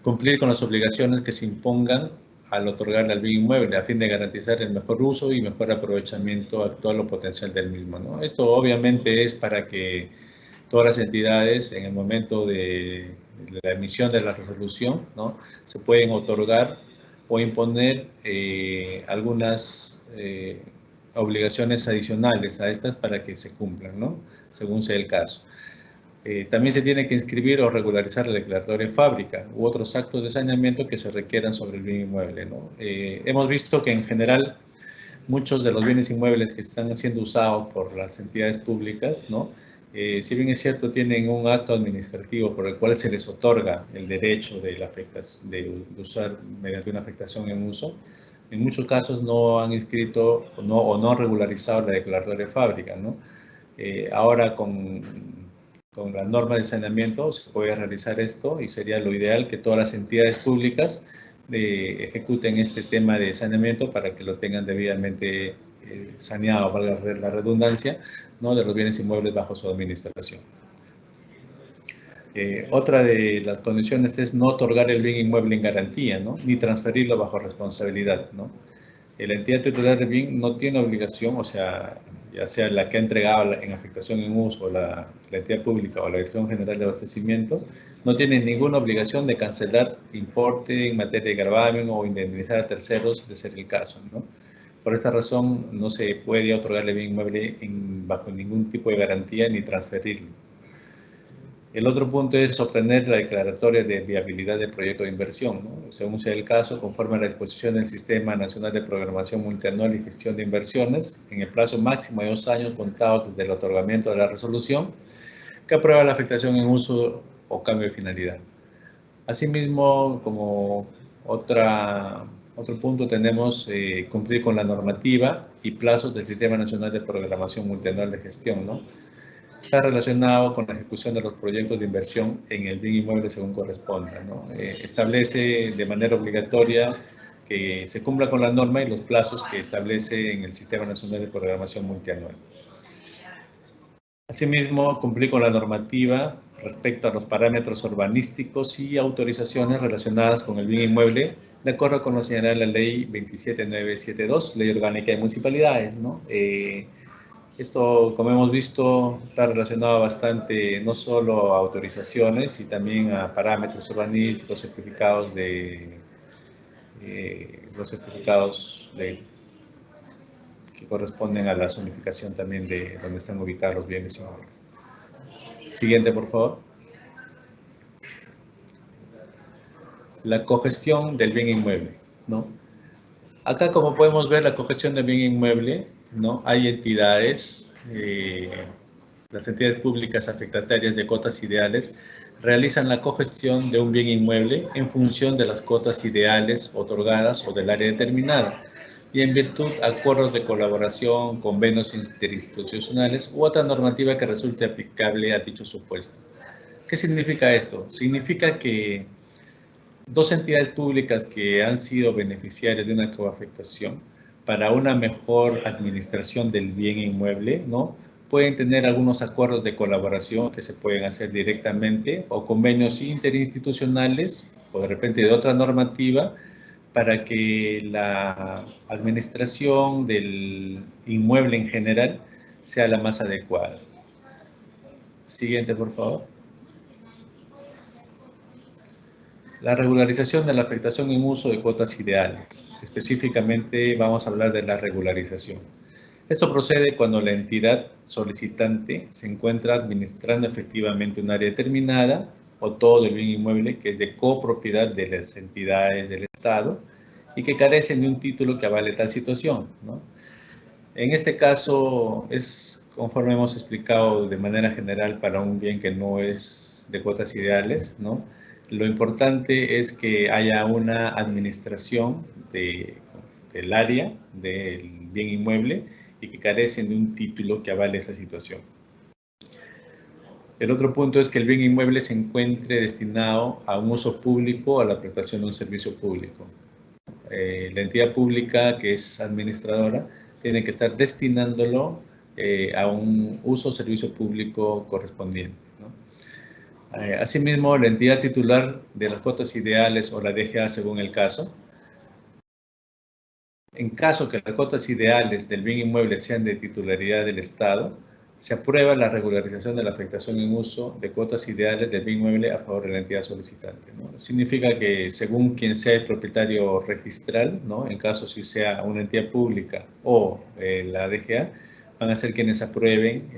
Cumplir con las obligaciones que se impongan al otorgarle al bien inmueble a fin de garantizar el mejor uso y mejor aprovechamiento actual o potencial del mismo, ¿no? Esto obviamente es para que todas las entidades en el momento de la emisión de la resolución, ¿no?, se pueden otorgar o imponer algunas obligaciones adicionales a estas para que se cumplan, ¿no?, según sea el caso. También se tiene que inscribir o regularizar la declaratoria de fábrica u otros actos de saneamiento que se requieran sobre el bien inmueble, ¿no? Hemos visto que en general muchos de los bienes inmuebles que están siendo usados por las entidades públicas, ¿no?, si bien es cierto, tienen un acto administrativo por el cual se les otorga el derecho de usar mediante una afectación en uso, en muchos casos no han inscrito o no han regularizado la declaratoria de fábrica, ¿no? Ahora con la norma de saneamiento se puede realizar esto y sería lo ideal que todas las entidades públicas ejecuten este tema de saneamiento para que lo tengan debidamente saneado, valga la redundancia, ¿no?, de los bienes inmuebles bajo su administración. Otra de las condiciones es no otorgar el bien inmueble en garantía, ¿no?, ni transferirlo bajo responsabilidad, ¿no? La entidad titular del bien no tiene obligación, o sea, ya sea la que ha entregado en afectación en uso, la entidad pública o la Dirección General de Abastecimiento, no tiene ninguna obligación de cancelar importe en materia de gravamen o indemnizar a terceros, de ser el caso, ¿no? Por esta razón, no se puede otorgarle bien inmueble bajo ningún tipo de garantía ni transferirlo. El otro punto es obtener la declaratoria de viabilidad del proyecto de inversión, ¿no?, según sea el caso, conforme a la disposición del Sistema Nacional de Programación Multianual y Gestión de Inversiones, en el plazo máximo de 2 años contados desde el otorgamiento de la resolución, que aprueba la afectación en uso o cambio de finalidad. Asimismo, como otro punto, tenemos cumplir con la normativa y plazos del Sistema Nacional de Programación Multianual de Gestión, ¿no? Está relacionado con la ejecución de los proyectos de inversión en el bien inmueble según corresponda, ¿no? Establece de manera obligatoria que se cumpla con la norma y los plazos que establece en el Sistema Nacional de Programación Multianual. Asimismo, cumplir con la normativa respecto a los parámetros urbanísticos y autorizaciones relacionadas con el bien inmueble, de acuerdo con lo señalado en la Ley 27972, Ley Orgánica de Municipalidades, ¿no? Esto, como hemos visto, está relacionado bastante no solo a autorizaciones, y también a parámetros urbanísticos, certificados que corresponden a la zonificación también de donde están ubicados los bienes inmuebles. Siguiente, por favor. La cogestión del bien inmueble, ¿no? Acá, como podemos ver, la cogestión del bien inmueble, ¿no?, hay entidades, las entidades públicas afectatarias de cotas ideales realizan la cogestión de un bien inmueble en función de las cotas ideales otorgadas o del área determinada y en virtud de acuerdos de colaboración, convenios interinstitucionales u otra normativa que resulte aplicable a dicho supuesto. ¿Qué significa esto? Significa que dos entidades públicas que han sido beneficiarias de una coafectación para una mejor administración del bien inmueble, ¿no?, pueden tener algunos acuerdos de colaboración que se pueden hacer directamente o convenios interinstitucionales o de repente de otra normativa para que la administración del inmueble en general sea la más adecuada. Siguiente, por favor. La regularización de la afectación en uso de cuotas ideales. Específicamente vamos a hablar de la regularización. Esto procede cuando la entidad solicitante se encuentra administrando efectivamente un área determinada o todo el bien inmueble que es de copropiedad de las entidades del Estado y que carecen de un título que avale tal situación, ¿no? En este caso es, conforme hemos explicado de manera general, para un bien que no es de cuotas ideales, ¿no? Lo importante es que haya una administración del área del bien inmueble y que carecen de un título que avale esa situación. El otro punto es que el bien inmueble se encuentre destinado a un uso público o a la prestación de un servicio público. La entidad pública que es administradora tienen que estar destinándolo a un uso o servicio público correspondiente, ¿no? Asimismo, la entidad titular de las cuotas ideales o la DGA según el caso, en caso que las cuotas ideales del bien inmueble sean de titularidad del Estado, se aprueba la regularización de la afectación en uso de cuotas ideales del bien inmueble a favor de la entidad solicitante, ¿no? Significa que según quien sea el propietario registral, ¿no? En caso si sea una entidad pública o la DGA, van a ser quienes aprueben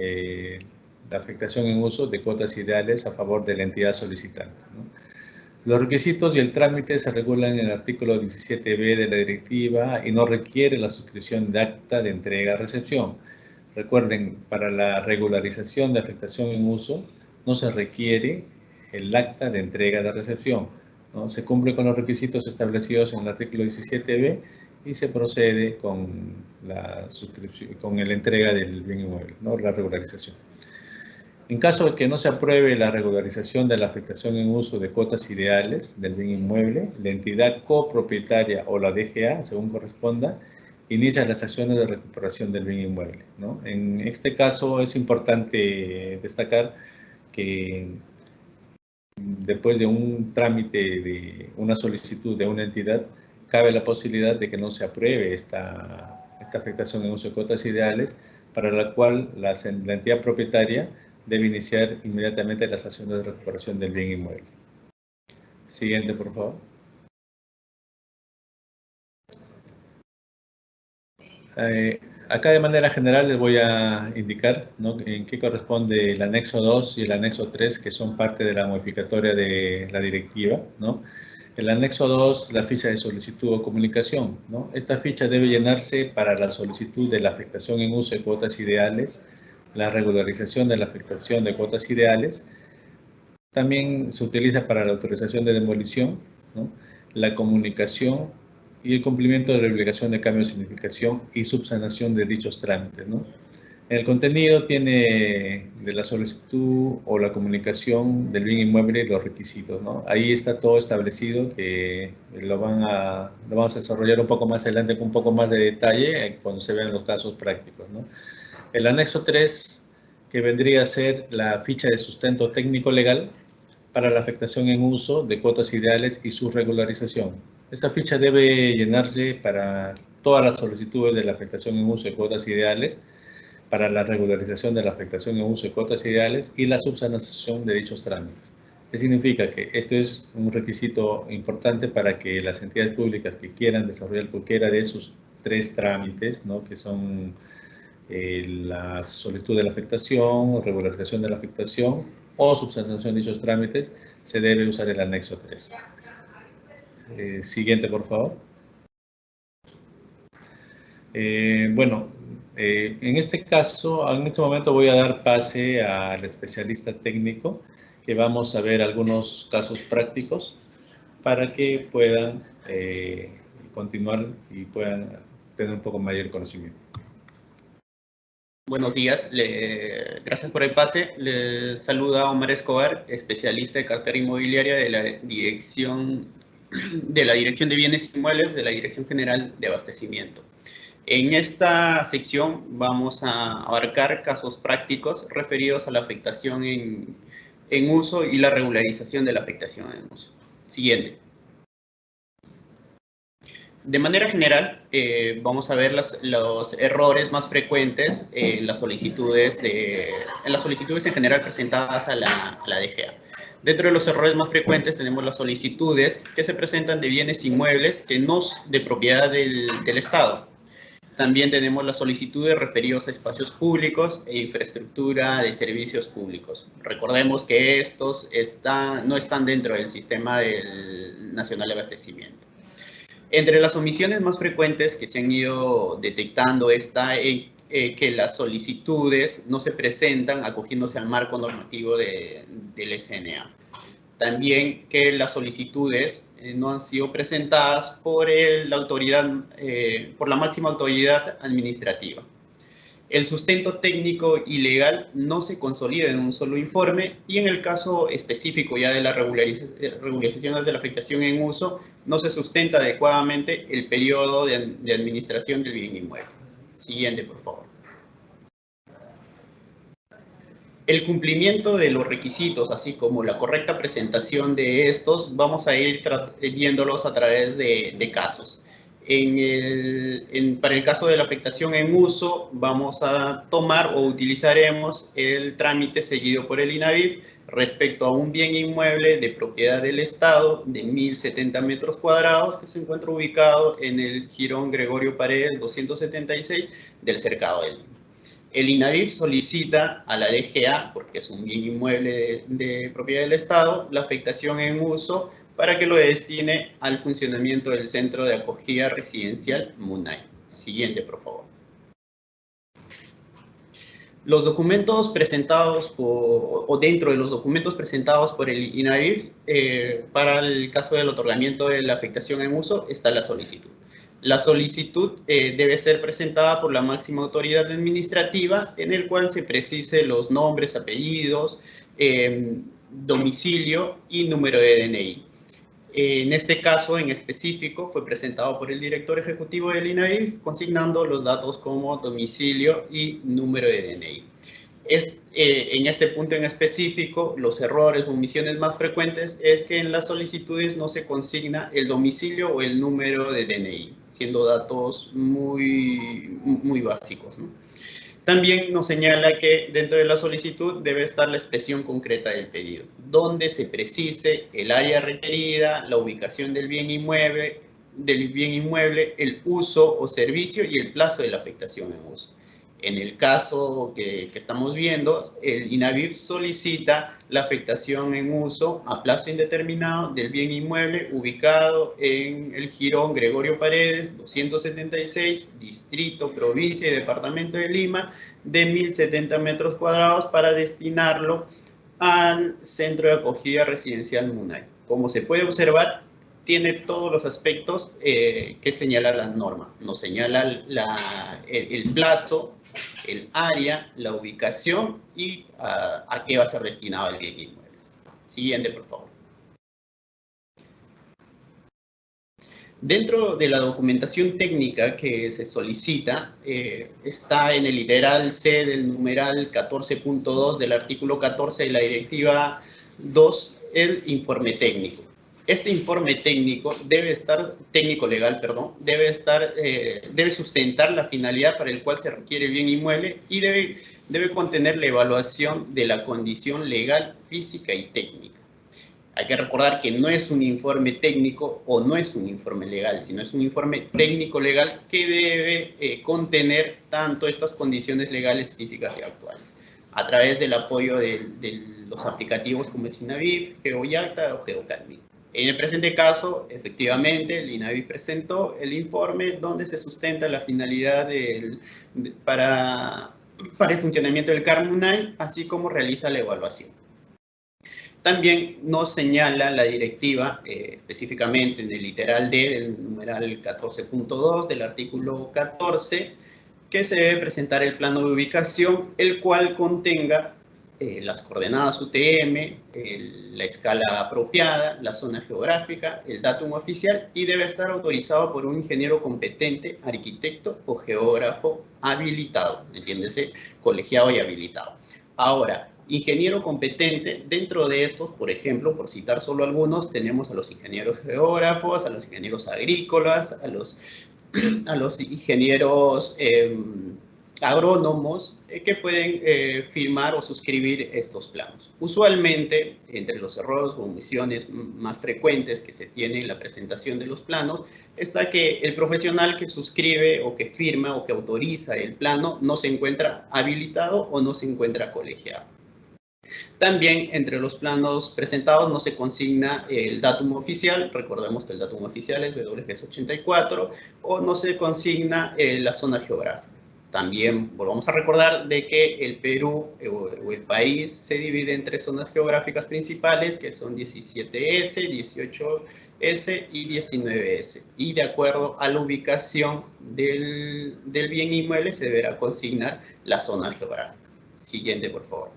la afectación en uso de cuotas ideales a favor de la entidad solicitante, ¿no? Los requisitos y el trámite se regulan en el artículo 17b de la directiva y no requiere la suscripción de acta de entrega-recepción. Recuerden, para la regularización de afectación en uso no se requiere el acta de entrega de recepción, ¿no? Se cumple con los requisitos establecidos en el artículo 17b y se procede con la suscripción, con la entrega del bien inmueble, ¿no? La regularización. En caso de que no se apruebe la regularización de la afectación en uso de cuotas ideales del bien inmueble, la entidad copropietaria o la DGA, según corresponda, inicia las acciones de recuperación del bien inmueble, ¿no? En este caso es importante destacar que después de un trámite de una solicitud de una entidad, cabe la posibilidad de que no se apruebe esta afectación en uso de cuotas ideales, para la cual la entidad propietaria debe iniciar inmediatamente las acciones de recuperación del bien inmueble. Siguiente, por favor. Acá de manera general les voy a indicar, ¿no?, en qué corresponde el anexo 2 y el anexo 3, que son parte de la modificatoria de la directiva, ¿no? El anexo 2, la ficha de solicitud o comunicación, ¿no? Esta ficha debe llenarse para la solicitud de la afectación en uso de cuotas ideales, la regularización de la afectación de cuotas ideales. También se utiliza para la autorización de demolición, ¿no?, la comunicación y el cumplimiento de la obligación de cambio de significación y subsanación de dichos trámites, ¿no? El contenido tiene de la solicitud o la comunicación del bien inmueble los requisitos, ¿no? Ahí está todo establecido, que lo vamos a desarrollar un poco más adelante con un poco más de detalle cuando se vean los casos prácticos, ¿no? El anexo 3, que vendría a ser la ficha de sustento técnico legal para la afectación en uso de cuotas ideales y su regularización. Esta ficha debe llenarse para todas las solicitudes de la afectación en uso de cuotas ideales, para la regularización de la afectación en uso de cuotas ideales y la subsanación de dichos trámites. ¿Qué significa? Que esto es un requisito importante para que las entidades públicas que quieran desarrollar cualquiera de esos 3 trámites, ¿no?, que son la solicitud de la afectación, regularización de la afectación o subsanación de dichos trámites, se debe usar el anexo 3. Siguiente, por favor. En este caso, en este momento voy a dar pase al especialista técnico, que vamos a ver algunos casos prácticos para que puedan continuar y puedan tener un poco mayor conocimiento. Buenos días, gracias por el pase. Les saluda Omar Escobar, especialista de cartera inmobiliaria de la Dirección de Bienes Inmuebles de la Dirección General de Abastecimiento. En esta sección vamos a abarcar casos prácticos referidos a la afectación en uso y la regularización de la afectación en uso. Siguiente. De manera general, vamos a ver los errores más frecuentes en las solicitudes en general presentadas a la DGA. Dentro de los errores más frecuentes tenemos las solicitudes que se presentan de bienes inmuebles que no son de propiedad del Estado. También tenemos las solicitudes referidas a espacios públicos e infraestructura de servicios públicos. Recordemos que estos no están dentro del sistema nacional de abastecimiento. Entre las omisiones más frecuentes que se han ido detectando está que las solicitudes no se presentan acogiéndose al marco normativo del SNA. También que las solicitudes no han sido presentadas por la máxima autoridad administrativa. El sustento técnico y legal no se consolida en un solo informe, y en el caso específico ya de la regularización de la afectación en uso, no se sustenta adecuadamente el periodo de administración del bien inmueble. Siguiente, por favor. El cumplimiento de los requisitos, así como la correcta presentación de estos, vamos a ir viéndolos a través de casos. Para el caso de la afectación en uso, vamos a tomar o utilizaremos el trámite seguido por el INAVIF respecto a un bien inmueble de propiedad del Estado de 1.070 metros cuadrados que se encuentra ubicado en el Jirón Gregorio Paredes 276 del Cercado de Lima. El INAVIF solicita a la DGA, porque es un bien inmueble de propiedad del Estado, la afectación en uso para que lo destine al funcionamiento del Centro de Acogida Residencial MUNAI. Siguiente, por favor. Los documentos presentados dentro de los documentos presentados por el INAVIF, para el caso del otorgamiento de la afectación en uso, está la solicitud. La solicitud debe ser presentada por la máxima autoridad administrativa, en el cual se precise los nombres, apellidos, domicilio y número de DNI. En este caso en específico fue presentado por el director ejecutivo del INAVIF, consignando los datos como domicilio y número de DNI. En este punto en específico, los errores o omisiones más frecuentes es que en las solicitudes no se consigna el domicilio o el número de DNI, siendo datos muy básicos, ¿no? También nos señala que dentro de la solicitud debe estar la expresión concreta del pedido, donde se precise el área requerida, la ubicación del bien inmueble, el uso o servicio y el plazo de la afectación en uso. En el caso que estamos viendo, el INAVIF solicita la afectación en uso a plazo indeterminado del bien inmueble ubicado en el Jirón Gregorio Paredes 276, distrito, provincia y departamento de Lima, de 1.070 metros cuadrados para destinarlo al Centro de Acogida Residencial MUNAI. Como se puede observar, tiene todos los aspectos que señala la norma. Nos señala el plazo, el área, la ubicación y a qué va a ser destinado el bien inmueble. Siguiente, por favor. Dentro de la documentación técnica que se solicita, está en el literal C del numeral 14.2 del artículo 14 de la Directiva 2, el informe técnico. Este informe técnico debe estar, técnico-legal, perdón, debe sustentar la finalidad para el cual se requiere el bien inmueble y debe contener la evaluación de la condición legal, física y técnica. Hay que recordar que no es un informe técnico o no es un informe legal, sino es un informe técnico-legal que debe contener tanto estas condiciones legales, físicas y actuales, a través del apoyo de los aplicativos como es INAVIF, GeoYacta o GeoCadMi. En el presente caso, efectivamente, el INAVIF presentó el informe donde se sustenta la finalidad para el funcionamiento del CAR MUNAI, así como realiza la evaluación. También nos señala la directiva, específicamente en el literal D del numeral 14.2 del artículo 14, que se debe presentar el plano de ubicación, el cual contenga las coordenadas UTM, la escala apropiada, la zona geográfica, el datum oficial y debe estar autorizado por un ingeniero competente, arquitecto o geógrafo habilitado, entiéndese, colegiado y habilitado. Ahora, ingeniero competente, dentro de estos, por ejemplo, por citar solo algunos, tenemos a los ingenieros geógrafos, a los ingenieros agrícolas, a los ingenieros agrónomos que pueden firmar o suscribir estos planos. Usualmente, entre los errores o omisiones más frecuentes que se tienen en la presentación de los planos, está que el profesional que suscribe o que firma o que autoriza el plano no se encuentra habilitado o no se encuentra colegiado. También entre los planos presentados no se consigna el datum oficial, recordemos que el datum oficial es WGS84, o no se consigna la zona geográfica. También volvamos a recordar de que el Perú o el país se divide en tres zonas geográficas principales, que son 17S, 18S y 19S. Y de acuerdo a la ubicación del bien inmueble se deberá consignar la zona geográfica. Siguiente, por favor.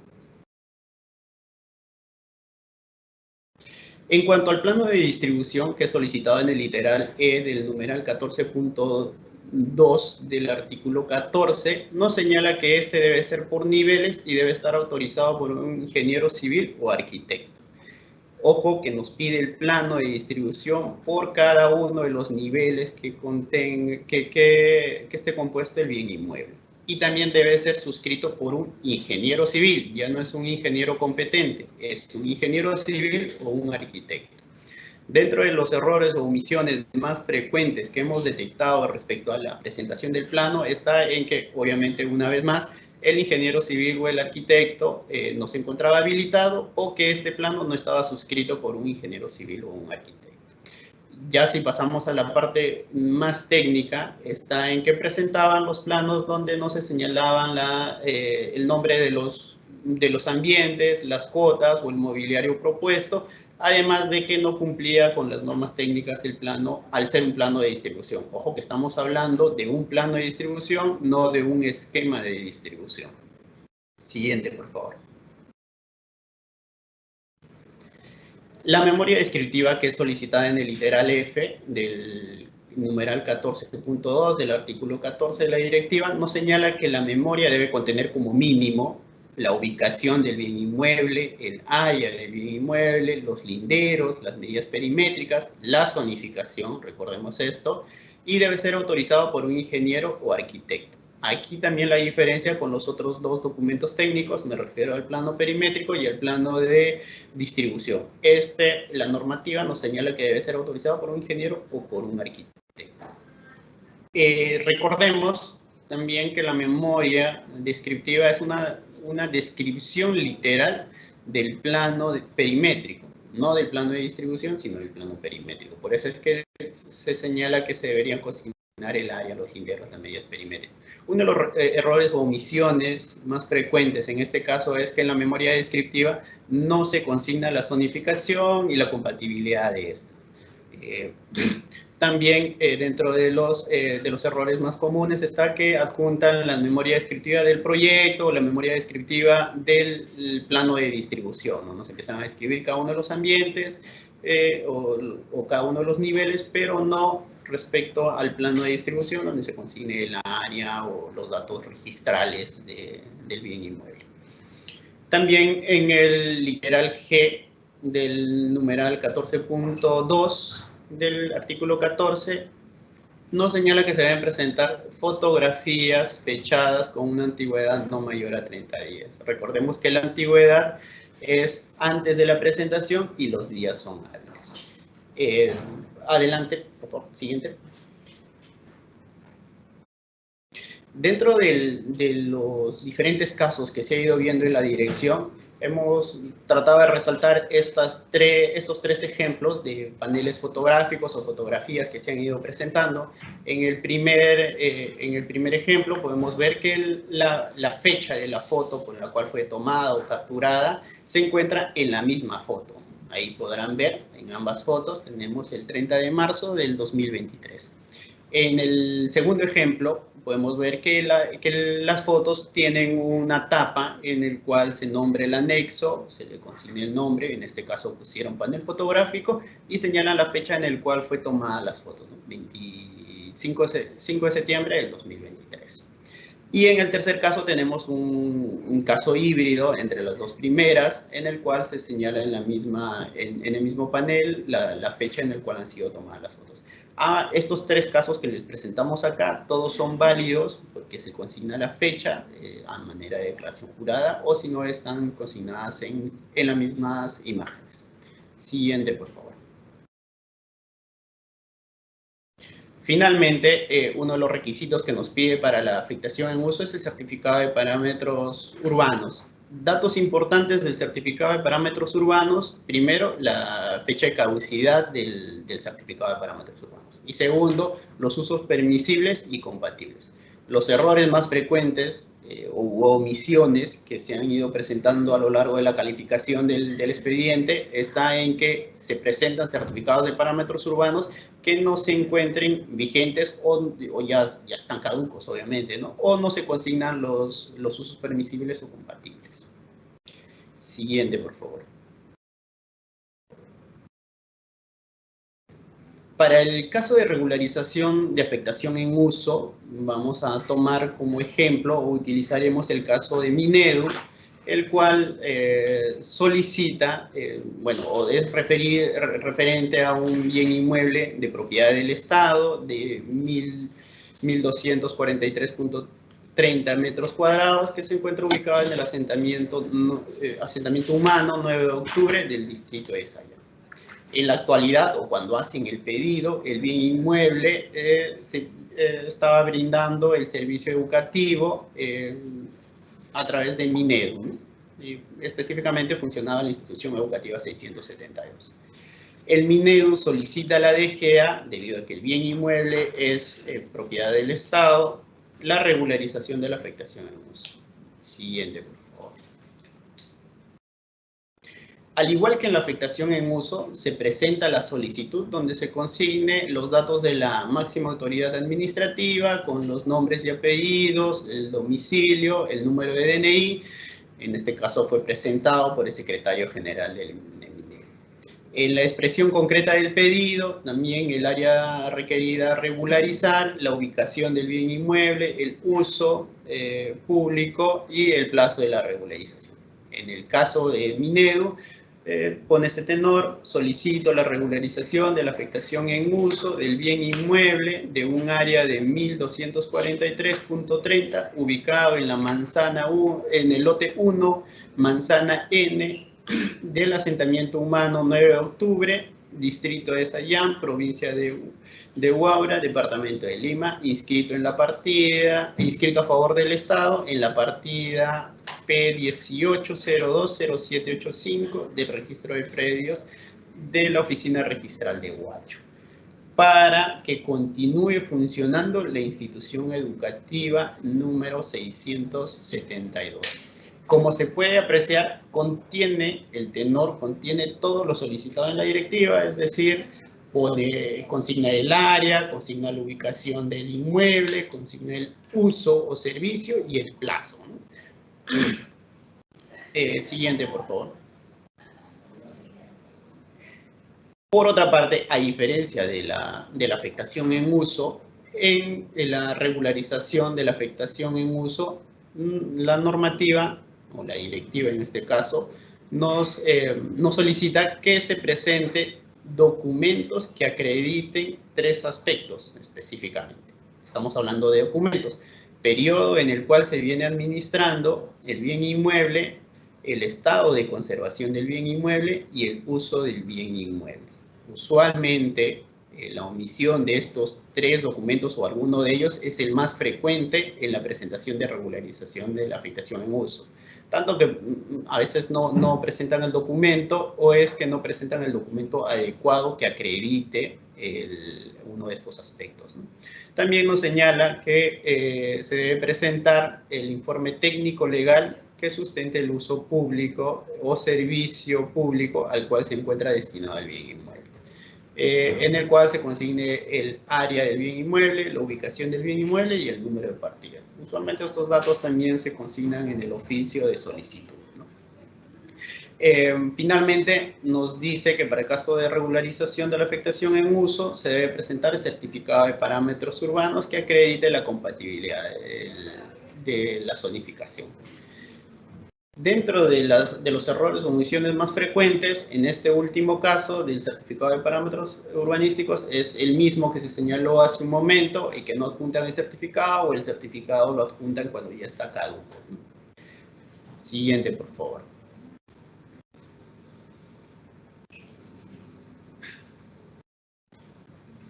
En cuanto al plano de distribución que es solicitado en el literal E del numeral 14.2 2 del artículo 14 nos señala que este debe ser por niveles y debe estar autorizado por un ingeniero civil o arquitecto. Ojo que nos pide el plano de distribución por cada uno de los niveles que esté compuesto el bien inmueble. Y también debe ser suscrito por un ingeniero civil, ya no es un ingeniero competente, es un ingeniero civil o un arquitecto. Dentro de los errores o omisiones más frecuentes que hemos detectado respecto a la presentación del plano está en que, obviamente, una vez más, el ingeniero civil o el arquitecto no se encontraba habilitado o que este plano no estaba suscrito por un ingeniero civil o un arquitecto. Ya si pasamos a la parte más técnica, está en que presentaban los planos donde no se señalaban el nombre de los ambientes, las cotas o el mobiliario propuesto, además de que no cumplía con las normas técnicas el plano al ser un plano de distribución. Ojo que estamos hablando de un plano de distribución, no de un esquema de distribución. Siguiente, por favor. La memoria descriptiva que es solicitada en el literal F del numeral 14.2 del artículo 14 de la directiva nos señala que la memoria debe contener como mínimo la ubicación del bien inmueble, el área del bien inmueble, los linderos, las medidas perimétricas, la zonificación, recordemos esto, y debe ser autorizado por un ingeniero o arquitecto. Aquí también la diferencia con los otros dos documentos técnicos, me refiero al plano perimétrico y al plano de distribución. La normativa nos señala que debe ser autorizado por un ingeniero o por un arquitecto. Recordemos también que la memoria descriptiva es una descripción literal del plano perimétrico, no del plano de distribución, sino del plano perimétrico. Por eso es que se señala que se deberían consignar el área, los linderos, las medidas perimétricas. Uno de los errores o omisiones más frecuentes en este caso es que en la memoria descriptiva no se consigna la zonificación y la compatibilidad de esta. También dentro de los errores más comunes está que adjuntan la memoria descriptiva del proyecto o la memoria descriptiva del plano de distribución, ¿no? Nos empiezan a describir cada uno de los ambientes o cada uno de los niveles, pero no respecto al plano de distribución donde se consigne el área o los datos registrales del bien inmueble. También en el literal G del numeral 14.2 del artículo 14 nos señala que se deben presentar fotografías fechadas con una antigüedad no mayor a 30 días. Recordemos que la antigüedad es antes de la presentación y los días son hábiles. Adelante, por favor, siguiente. Dentro de los diferentes casos que se ha ido viendo en la dirección, hemos tratado de resaltar estos tres ejemplos de paneles fotográficos o fotografías que se han ido presentando. En el primer ejemplo podemos ver que la fecha de la foto por la cual fue tomada o capturada se encuentra en la misma foto. Ahí podrán ver, en ambas fotos tenemos el 30 de marzo del 2023. En el segundo ejemplo, podemos ver que las fotos tienen una tapa en el cual se nombra el anexo, se le consigne el nombre, en este caso pusieron panel fotográfico, y señalan la fecha en el cual fue tomada las fotos, ¿no? 5 de septiembre del 2023. Y en el tercer caso tenemos un caso híbrido entre las dos primeras, en el cual se señala en el mismo panel la fecha en el cual han sido tomadas las fotos. Estos tres casos que les presentamos acá, todos son válidos porque se consigna la fecha a manera de declaración jurada o si no están consignadas en las mismas imágenes. Siguiente, por favor. Finalmente, uno de los requisitos que nos pide para la afectación en uso es el certificado de parámetros urbanos. Datos importantes del certificado de parámetros urbanos. Primero, la fecha de caducidad del certificado de parámetros urbanos. Y segundo, los usos permisibles y compatibles. Los errores más frecuentes u omisiones que se han ido presentando a lo largo de la calificación del expediente está en que se presentan certificados de parámetros urbanos que no se encuentren vigentes o ya están caducos, obviamente, ¿no? O no se consignan los usos permisibles o compatibles. Siguiente, por favor. Para el caso de regularización de afectación en uso, vamos a tomar como ejemplo o utilizaremos el caso de Minedu, el cual solicita, o es referente a un bien inmueble de propiedad del Estado de 1.243.30 metros cuadrados que se encuentra ubicado en el asentamiento humano 9 de octubre del distrito de Saya. En la actualidad, o cuando hacen el pedido, el bien inmueble estaba brindando el servicio educativo a través de Minedu, ¿no? Y específicamente funcionaba la institución educativa 672. El Minedu solicita a la DGA, debido a que el bien inmueble es propiedad del Estado, la regularización de la afectación en uso. Siguiente, por favor. Al igual que en la afectación en uso, se presenta la solicitud donde se consigne los datos de la máxima autoridad administrativa con los nombres y apellidos, el domicilio, el número de DNI. En este caso fue presentado por el secretario general del MINEDU. En la expresión concreta del pedido, también el área requerida regularizar, la ubicación del bien inmueble, el uso público y el plazo de la regularización. En el caso de Minedu, pone este tenor: solicito la regularización de la afectación en uso del bien inmueble de un área de 1.243.30 ubicado en la manzana U, en el lote 1, manzana N, del asentamiento humano 9 de octubre, distrito de Sayán, provincia de Huaura, departamento de Lima, inscrito a favor del Estado en la partida P18020785 del registro de predios de la oficina registral de Huacho, para que continúe funcionando la institución educativa número 672. Como se puede apreciar, el tenor contiene todo lo solicitado en la directiva, es decir, consigna el área, consigna la ubicación del inmueble, consigna el uso o servicio y el plazo, ¿no? Siguiente, por favor. Por otra parte, a diferencia de la afectación en uso, en la regularización de la afectación en uso, la normativa, o la directiva en este caso, nos solicita que se presente documentos que acrediten 3 aspectos específicamente. Estamos hablando de documentos: periodo en el cual se viene administrando el bien inmueble, el estado de conservación del bien inmueble y el uso del bien inmueble. Usualmente, la omisión de estos 3 documentos o alguno de ellos es el más frecuente en la presentación de regularización de la afectación en uso. Tanto que a veces no presentan el documento, o es que no presentan el documento adecuado que acredite uno de estos aspectos, ¿no? También nos señala que se debe presentar el informe técnico legal que sustente el uso público o servicio público al cual se encuentra destinado el bien inmueble, en el cual se consigne el área del bien inmueble, la ubicación del bien inmueble y el número de partida. Usualmente estos datos también se consignan en el oficio de solicitud, ¿no? Finalmente, nos dice que para el caso de regularización de la afectación en uso, se debe presentar el certificado de parámetros urbanos que acredite la compatibilidad de la zonificación. Dentro de los errores o omisiones más frecuentes, en este último caso del certificado de parámetros urbanísticos, es el mismo que se señaló hace un momento, y que no adjuntan el certificado, o el certificado lo adjuntan cuando ya está caduco. Siguiente, por favor.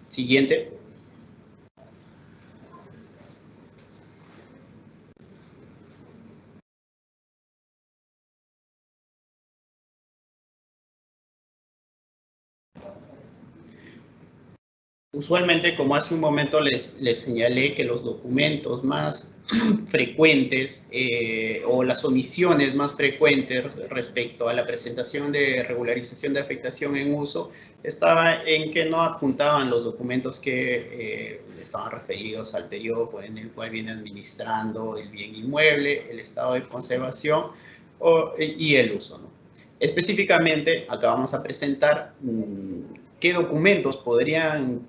Siguiente. Usualmente, como hace un momento les señalé, que los documentos más frecuentes o las omisiones más frecuentes respecto a la presentación de regularización de afectación en uso estaba en que no adjuntaban los documentos que estaban referidos al periodo en el cual viene administrando el bien inmueble, el estado de conservación y el uso, ¿no? Específicamente, acá vamos a presentar qué documentos podrían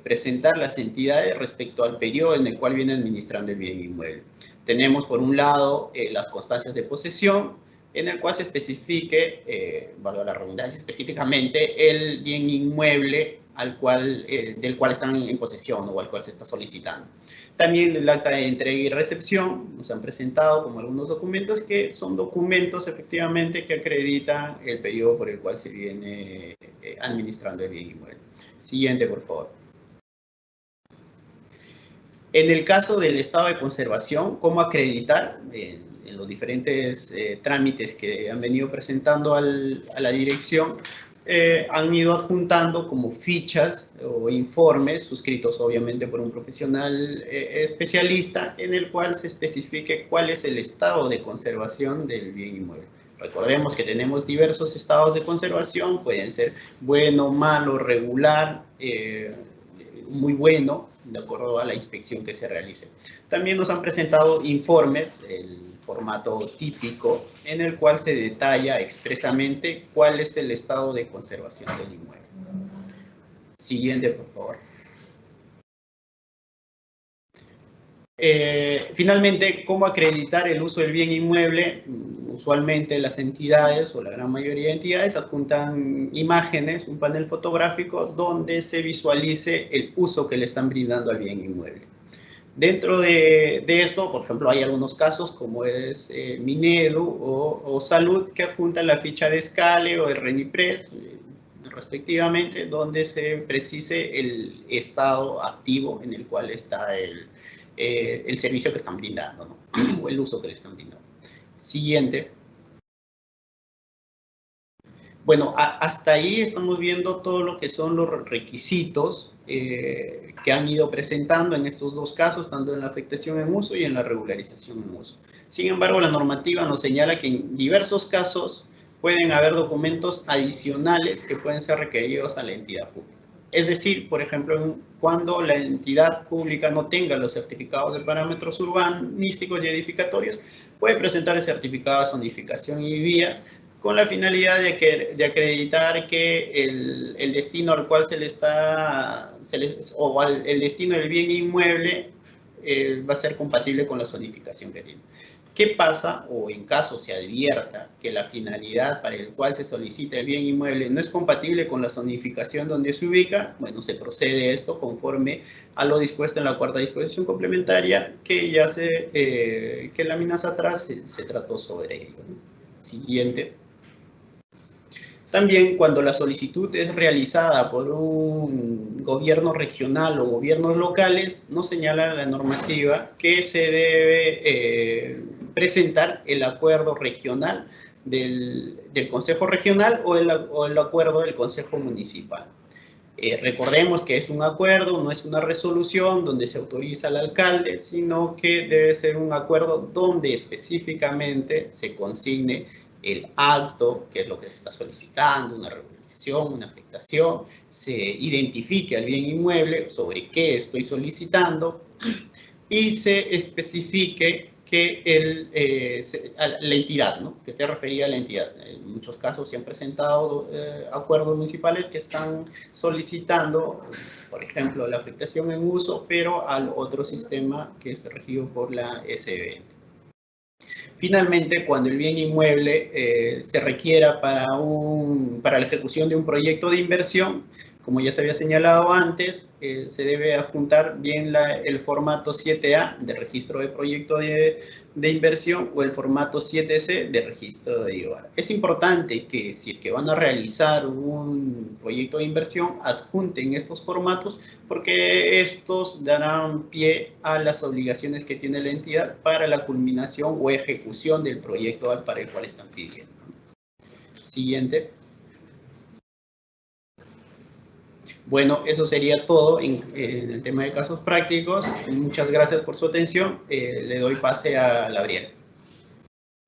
presentar las entidades respecto al periodo en el cual viene administrando el bien inmueble. Tenemos, por un lado, las constancias de posesión, en el cual se especifique, valga la redundancia, específicamente el bien inmueble del cual están en posesión o al cual se está solicitando. También el acta de entrega y recepción nos han presentado como algunos documentos que son documentos efectivamente que acreditan el periodo por el cual se viene administrando el bien inmueble. Siguiente, por favor. En el caso del estado de conservación, ¿cómo acreditar? En los diferentes trámites que han venido presentando a la dirección, han ido adjuntando como fichas o informes, suscritos obviamente por un profesional especialista, en el cual se especifique cuál es el estado de conservación del bien inmueble. Recordemos que tenemos diversos estados de conservación, pueden ser bueno, malo, regular, muy bueno, de acuerdo a la inspección que se realice. También nos han presentado informes, el formato típico, en el cual se detalla expresamente cuál es el estado de conservación del inmueble. Siguiente, por favor. Finalmente, ¿cómo acreditar el uso del bien inmueble? Usualmente las entidades, o la gran mayoría de entidades, adjuntan imágenes, un panel fotográfico, donde se visualice el uso que le están brindando al bien inmueble. Dentro de esto, por ejemplo, hay algunos casos como es Minedu o Salud, que adjuntan la ficha de Scale o de RENIPRES, respectivamente, donde se precise el estado activo en el cual está el servicio que están brindando, ¿no? O el uso que le están brindando. Siguiente. Bueno, hasta ahí estamos viendo todo lo que son los requisitos que han ido presentando en estos dos casos, tanto en la afectación en uso y en la regularización en uso. Sin embargo, la normativa nos señala que en diversos casos pueden haber documentos adicionales que pueden ser requeridos a la entidad pública. Es decir, por ejemplo, cuando la entidad pública no tenga los certificados de parámetros urbanísticos y edificatorios, puede presentar el certificado de zonificación y vía con la finalidad de acreditar que el destino al cual el destino del bien inmueble va a ser compatible con la zonificación que tiene. ¿Qué pasa, o en caso se advierta que la finalidad para el cual se solicita el bien inmueble no es compatible con la zonificación donde se ubica? Bueno, se procede esto conforme a lo dispuesto en la cuarta disposición complementaria que ya que láminas atrás se trató sobre ello, ¿no? Siguiente. También cuando la solicitud es realizada por un gobierno regional o gobiernos locales, nos señala la normativa que se debe presentar el acuerdo regional del Consejo Regional o el acuerdo del Consejo Municipal. Recordemos que es un acuerdo, no es una resolución donde se autoriza al alcalde, sino que debe ser un acuerdo donde específicamente se consigne el acto, que es lo que se está solicitando, una regularización, una afectación, se identifique al bien inmueble sobre qué estoy solicitando y se especifique que la entidad, ¿no?, que esté referida a la entidad. En muchos casos se han presentado acuerdos municipales que están solicitando, por ejemplo, la afectación en uso, pero al otro sistema que es regido por la SB. Finalmente, cuando el bien inmueble se requiera para la ejecución de un proyecto de inversión, como ya se había señalado antes, se debe adjuntar bien el formato 7A de registro de proyecto de inversión o el formato 7C de registro de IVA. Es importante que si es que van a realizar un proyecto de inversión, adjunten estos formatos porque estos darán pie a las obligaciones que tiene la entidad para la culminación o ejecución del proyecto para el cual están pidiendo. Siguiente. Bueno, eso sería todo en el tema de casos prácticos. Muchas gracias por su atención. Le doy pase a Gabriel.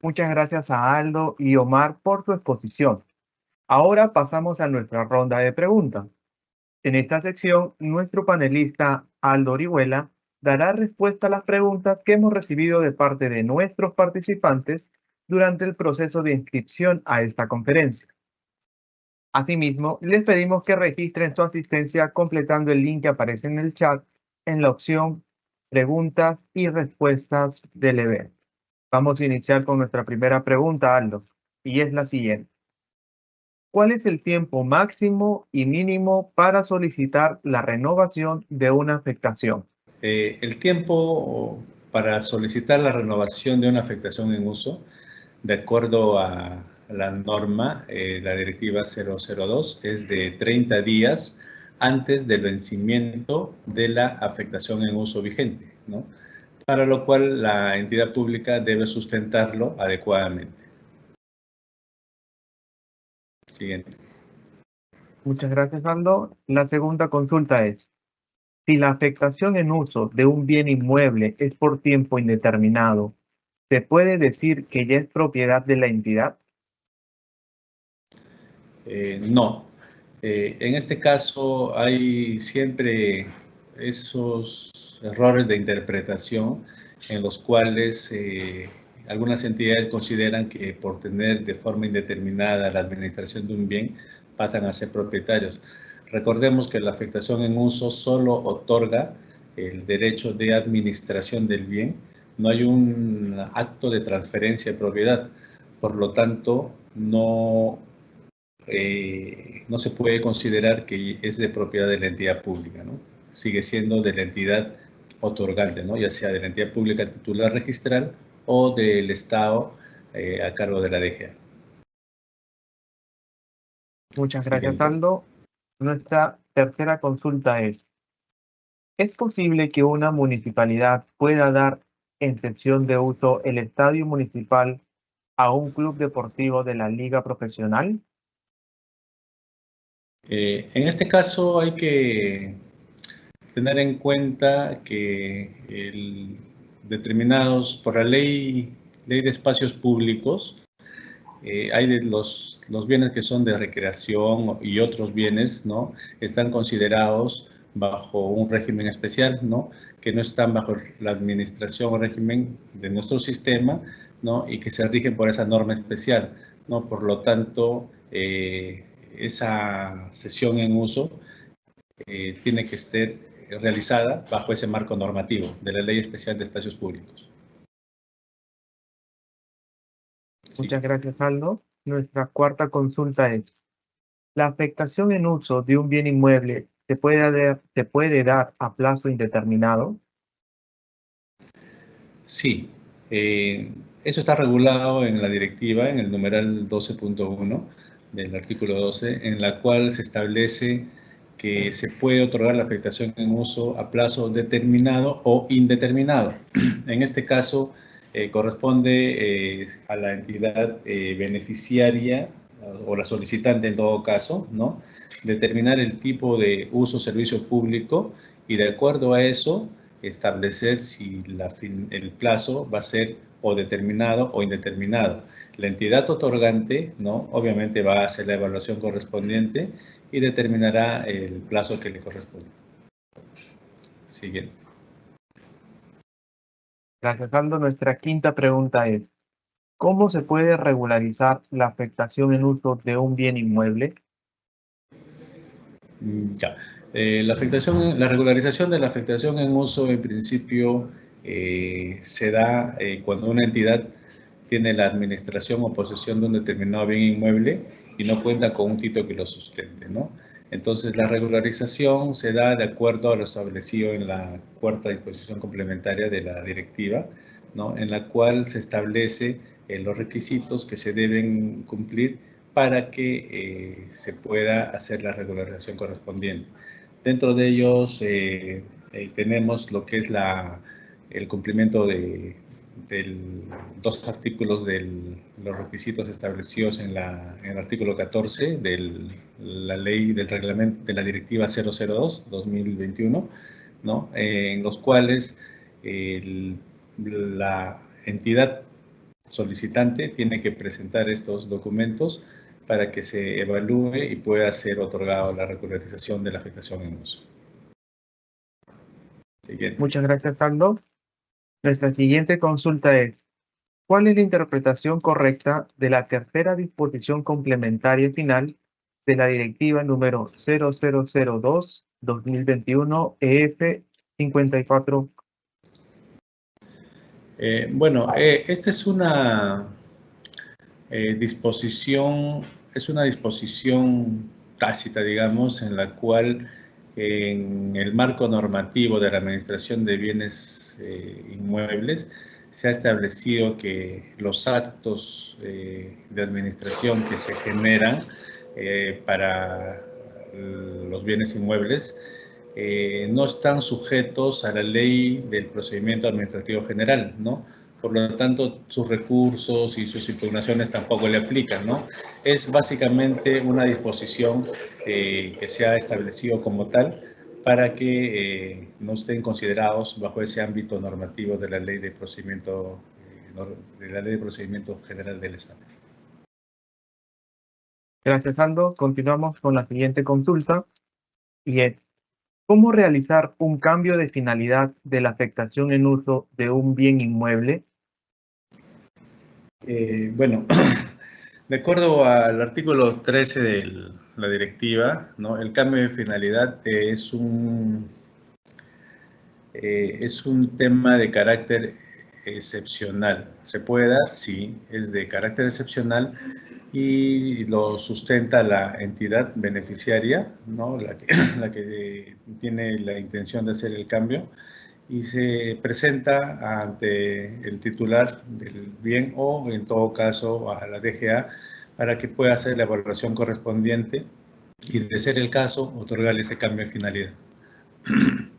Muchas gracias a Aldo y Omar por su exposición. Ahora pasamos a nuestra ronda de preguntas. En esta sección, nuestro panelista Aldo Orihuela dará respuesta a las preguntas que hemos recibido de parte de nuestros participantes durante el proceso de inscripción a esta conferencia. Asimismo, les pedimos que registren su asistencia completando el link que aparece en el chat en la opción Preguntas y Respuestas del evento. Vamos a iniciar con nuestra primera pregunta, Aldo, y es la siguiente. ¿Cuál es el tiempo máximo y mínimo para solicitar la renovación de una afectación? El tiempo para solicitar la renovación de una afectación en uso, de acuerdo a la norma, la directiva 002, es de 30 días antes del vencimiento de la afectación en uso vigente, ¿no? Para lo cual la entidad pública debe sustentarlo adecuadamente. Siguiente. Muchas gracias, Aldo. La segunda consulta es, si la afectación en uso de un bien inmueble es por tiempo indeterminado, ¿se puede decir que ya es propiedad de la entidad? No. En este caso hay siempre esos errores de interpretación en los cuales algunas entidades consideran que por tener de forma indeterminada la administración de un bien pasan a ser propietarios. Recordemos que la afectación en uso solo otorga el derecho de administración del bien, no hay un acto de transferencia de propiedad, por lo tanto no se puede considerar que es de propiedad de la entidad pública, ¿no? Sigue siendo de la entidad otorgante, ¿no? Ya sea de la entidad pública titular registral o del Estado a cargo de la DGA. Muchas gracias, Siguiente. Aldo. Nuestra tercera consulta ¿es posible que una municipalidad pueda dar en cesión de uso el estadio municipal a un club deportivo de la liga profesional? En este caso hay que tener en cuenta que determinados por la ley de espacios públicos, hay de los bienes que son de recreación y otros bienes, ¿no? Están considerados bajo un régimen especial, ¿no? Que no están bajo la administración o régimen de nuestro sistema, ¿no? Y que se rigen por esa norma especial, ¿no? Por lo tanto, esa cesión en uso tiene que ser realizada bajo ese marco normativo de la Ley Especial de Espacios Públicos. Muchas gracias, Aldo. Nuestra cuarta consulta es, ¿la afectación en uso de un bien inmueble se puede dar a plazo indeterminado? Sí, eso está regulado en la directiva, en el numeral 12.1 del artículo 12, en la cual se establece que se puede otorgar la afectación en uso a plazo determinado o indeterminado. En este caso, corresponde a la entidad beneficiaria o la solicitante en todo caso, ¿no? Determinar el tipo de uso o servicio público y de acuerdo a eso establecer si el plazo va a ser o determinado o indeterminado. La entidad otorgante, ¿no? Obviamente va a hacer la evaluación correspondiente y determinará el plazo que le corresponde. Siguiente. Gracias, Aldo. Nuestra quinta pregunta es, ¿cómo se puede regularizar la afectación en uso de un bien inmueble? Ya. La regularización de la afectación en uso en principio se da cuando una entidad tiene la administración o posesión de un determinado bien inmueble y no cuenta con un título que lo sustente, ¿no? Entonces, la regularización se da de acuerdo a lo establecido en la cuarta disposición complementaria de la directiva, ¿no? En la cual se establece los requisitos que se deben cumplir para que se pueda hacer la regularización correspondiente. Dentro de ellos tenemos lo que es el cumplimiento de dos artículos de los requisitos establecidos en el artículo 14 de la ley del reglamento de la directiva 002-2021, ¿no? En los cuales la entidad solicitante tiene que presentar estos documentos para que se evalúe y pueda ser otorgado la regularización de la afectación en uso. Siguiente. Muchas gracias, Aldo. Nuestra siguiente consulta es, ¿cuál es la interpretación correcta de la tercera disposición complementaria final de la directiva número 0002-2021 EF 54. Esta es una disposición tácita, digamos, en la cual en el marco normativo de la Administración de Bienes Inmuebles se ha establecido que los actos de administración que se generan para los bienes inmuebles no están sujetos a la ley del procedimiento administrativo general, ¿no? Por lo tanto, sus recursos y sus impugnaciones tampoco le aplican, ¿no? Es básicamente una disposición que se ha establecido como tal para que no estén considerados bajo ese ámbito normativo de la ley de procedimiento general del Estado. Gracias, Aldo. Continuamos con la siguiente consulta y es: ¿cómo realizar un cambio de finalidad de la afectación en uso de un bien inmueble? De acuerdo al artículo 13 de la directiva, ¿no? El cambio de finalidad es un tema de carácter excepcional. ¿Se puede dar? Sí, es de carácter excepcional y lo sustenta la entidad beneficiaria, ¿no? la que tiene la intención de hacer el cambio, y se presenta ante el titular del bien o, en todo caso, a la DGA para que pueda hacer la evaluación correspondiente y, de ser el caso, otorgarle ese cambio de finalidad.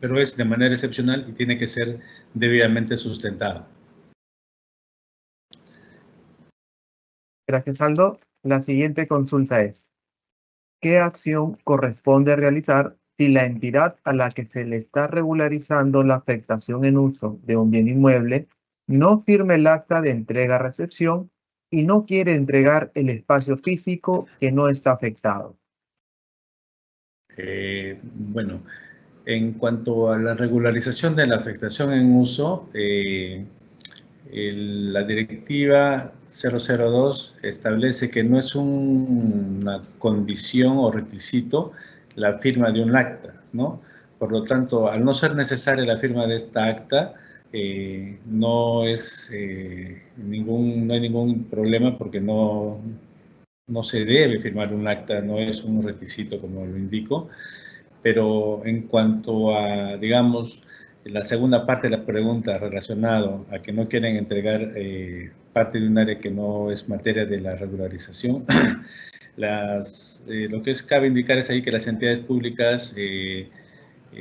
Pero es de manera excepcional y tiene que ser debidamente sustentado. Gracias, Aldo. La siguiente consulta es: ¿qué acción corresponde realizar si la entidad a la que se le está regularizando la afectación en uso de un bien inmueble no firma el acta de entrega-recepción y no quiere entregar el espacio físico que no está afectado? En cuanto a la regularización de la afectación en uso, la directiva 002 establece que no es una condición o requisito la firma de un acta, ¿no? Por lo tanto, al no ser necesaria la firma de esta acta, no hay ningún problema, porque no se debe firmar un acta, no es un requisito como lo indico. Pero en cuanto a, digamos, la segunda parte de la pregunta relacionado a que no quieren entregar parte de un área que no es materia de la regularización, lo que cabe indicar es ahí que las entidades públicas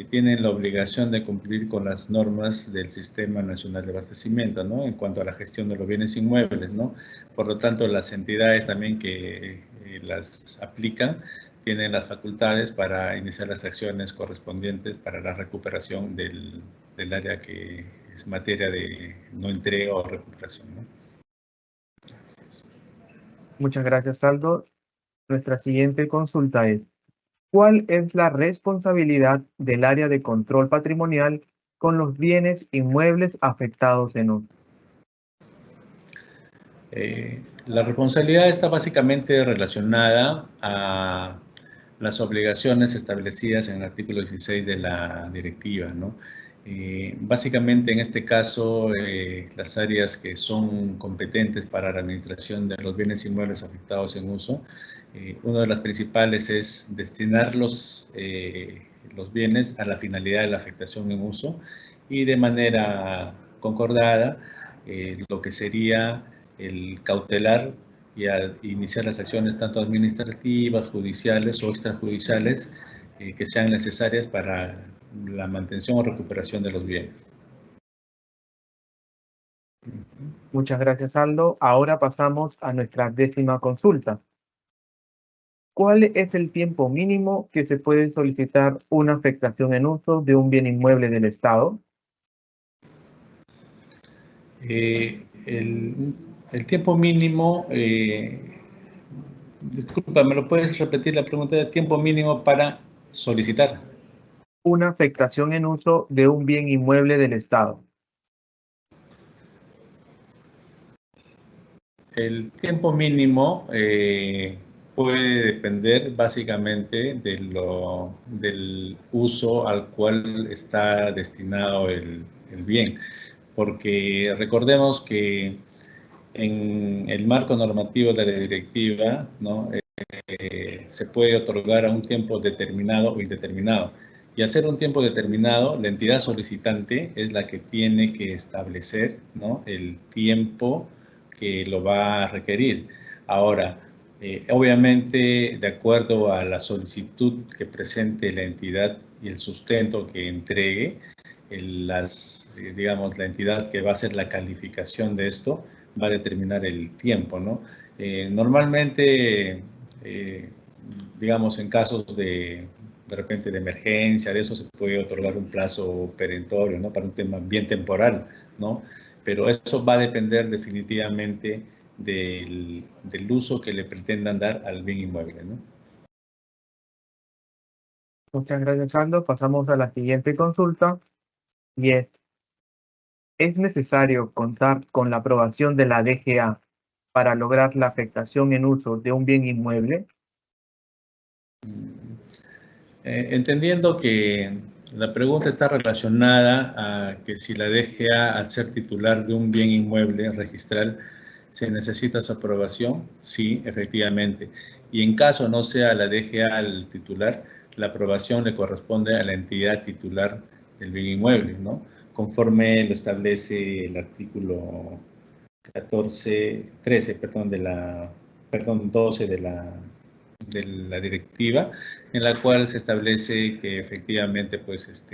tienen la obligación de cumplir con las normas del Sistema Nacional de Abastecimiento, ¿no? En cuanto a la gestión de los bienes inmuebles, ¿no? Por lo tanto, las entidades también que las aplican tienen las facultades para iniciar las acciones correspondientes para la recuperación del área que es materia de no entrega o recuperación, ¿no? Gracias. Muchas gracias, Aldo. Nuestra siguiente consulta es: ¿cuál es la responsabilidad del área de control patrimonial con los bienes inmuebles afectados en uso? La responsabilidad está básicamente relacionada a las obligaciones establecidas en el artículo 16 de la directiva, ¿no? Básicamente, en este caso, las áreas que son competentes para la administración de los bienes inmuebles afectados en uso, una de las principales es destinar los bienes a la finalidad de la afectación en uso, y de manera concordada lo que sería el cautelar y a iniciar las acciones tanto administrativas, judiciales o extrajudiciales que sean necesarias para la mantención o recuperación de los bienes. Muchas gracias, Aldo. Ahora pasamos a nuestra 10ª consulta. ¿Cuál es el tiempo mínimo que se puede solicitar una afectación en uso de un bien inmueble del Estado? El tiempo mínimo, disculpa, ¿me lo puedes repetir la pregunta? ¿De tiempo mínimo para solicitar? Una afectación en uso de un bien inmueble del Estado. El tiempo mínimo puede depender básicamente del uso al cual está destinado el bien, porque recordemos que en el marco normativo de la directiva, ¿no? Se puede otorgar a un tiempo determinado o indeterminado. Y al ser un tiempo determinado, la entidad solicitante es la que tiene que establecer, ¿no?, el tiempo que lo va a requerir. Ahora, obviamente, de acuerdo a la solicitud que presente la entidad y el sustento que entregue, digamos, la entidad que va a hacer la calificación de esto va a determinar el tiempo, ¿no? Normalmente, digamos, en casos de repente de emergencia, de eso se puede otorgar un plazo perentorio, ¿no?, para un tema bien temporal, ¿no? Pero eso va a depender definitivamente del uso que le pretendan dar al bien inmueble, ¿no? Muchas gracias, Aldo. Pasamos a la siguiente consulta y ¿es necesario contar con la aprobación de la DGA para lograr la afectación en uso de un bien inmueble? Entendiendo que la pregunta está relacionada a que si la DGA, al ser titular de un bien inmueble registral, se necesita su aprobación, sí, efectivamente. Y en caso no sea la DGA el titular, la aprobación le corresponde a la entidad titular del bien inmueble, ¿no? Conforme lo establece el artículo 13, perdón, 12 de la directiva, en la cual se establece que efectivamente pues,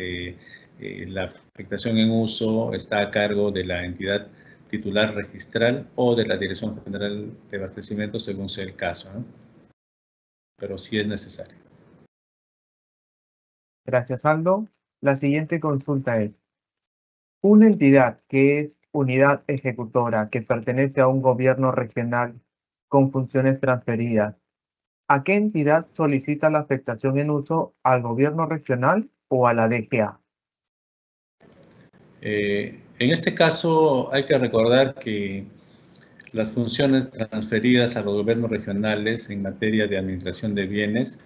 la afectación en uso está a cargo de la entidad titular registral o de la Dirección General de Abastecimiento, según sea el caso, ¿no? Pero sí es necesario. Gracias, Aldo. La siguiente consulta es, una entidad que es unidad ejecutora que pertenece a un gobierno regional con funciones transferidas, ¿a qué entidad solicita la afectación en uso? ¿Al gobierno regional o a la DGA? En este caso hay que recordar que las funciones transferidas a los gobiernos regionales en materia de administración de bienes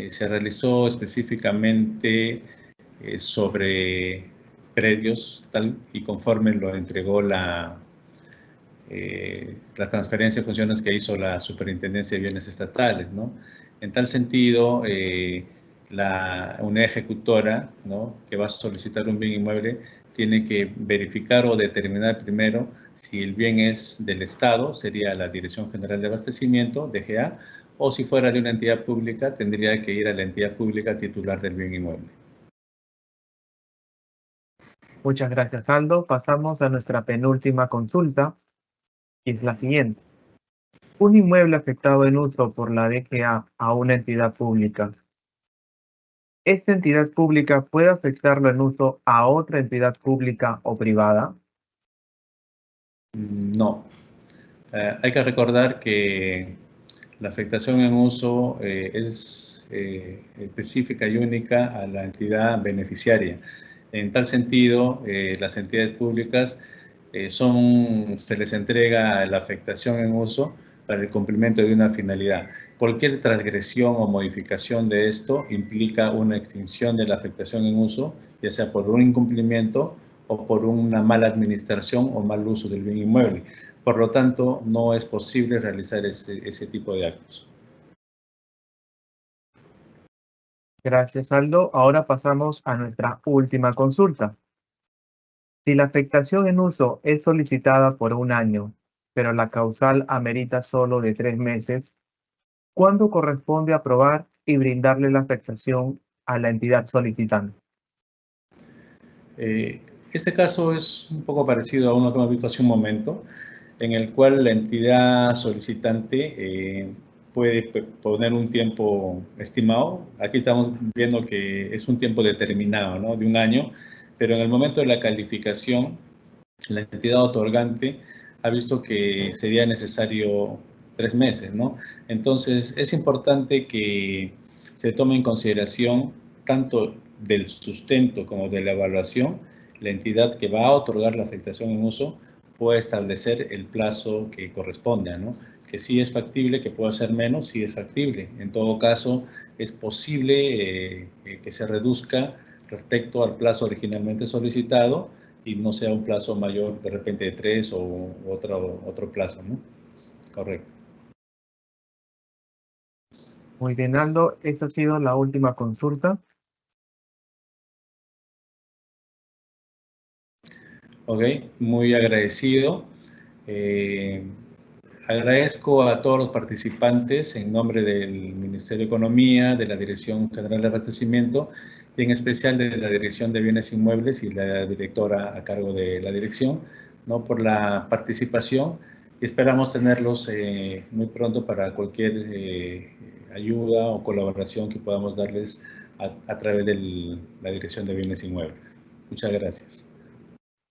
se realizó específicamente sobre predios, tal y conforme lo entregó la transferencia de funciones que hizo la Superintendencia de Bienes Estatales, ¿no? En tal sentido, la unidad ejecutora, ¿no?, que va a solicitar un bien inmueble tiene que verificar o determinar primero si el bien es del Estado, sería la Dirección General de Abastecimiento, DGA, o si fuera de una entidad pública, tendría que ir a la entidad pública titular del bien inmueble. Muchas gracias, Aldo. Pasamos a nuestra penúltima consulta, y es la siguiente. Un inmueble afectado en uso por la DGA a una entidad pública. ¿Esta entidad pública puede afectarlo en uso a otra entidad pública o privada? No. Hay que recordar que la afectación en uso es específica y única a la entidad beneficiaria. En tal sentido, las entidades públicas se les entrega la afectación en uso para el cumplimiento de una finalidad. Cualquier transgresión o modificación de esto implica una extinción de la afectación en uso, ya sea por un incumplimiento o por una mala administración o mal uso del bien inmueble. Por lo tanto, no es posible realizar ese tipo de actos. Gracias, Aldo. Ahora pasamos a nuestra última consulta. Si la afectación en uso es solicitada por un año, pero la causal amerita solo de 3 meses, ¿cuándo corresponde aprobar y brindarle la afectación a la entidad solicitante? Este caso es un poco parecido a uno que hemos visto hace un momento, en el cual la entidad solicitante puede poner un tiempo estimado. Aquí estamos viendo que es un tiempo determinado, ¿no?, de un año, pero en el momento de la calificación, la entidad otorgante ha visto que sería necesario 3 meses, ¿no? Entonces, es importante que se tome en consideración tanto del sustento como de la evaluación, la entidad que va a otorgar la afectación en uso pueda establecer el plazo que corresponda, ¿no? Que sí es factible, que pueda ser menos, sí es factible. En todo caso, es posible que se reduzca respecto al plazo originalmente solicitado y no sea un plazo mayor de repente de 3 o otro plazo, ¿no? Correcto. Muy bien, Aldo. Esta ha sido la última consulta. Ok, muy agradecido. Agradezco a todos los participantes en nombre del Ministerio de Economía, de la Dirección General de Abastecimiento y en especial de la Dirección de Bienes Inmuebles y la directora a cargo de la dirección, ¿no? Por la participación y esperamos tenerlos muy pronto para cualquier ayuda o colaboración que podamos darles a través de la Dirección de Bienes Inmuebles. Muchas gracias.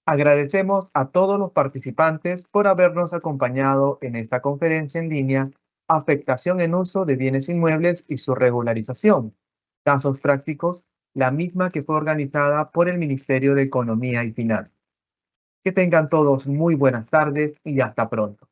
Agradecemos a todos los participantes por habernos acompañado en esta conferencia en línea Afectación en uso de bienes inmuebles y su regularización. Casos prácticos, la misma que fue organizada por el Ministerio de Economía y Finanzas. Que tengan todos muy buenas tardes y hasta pronto.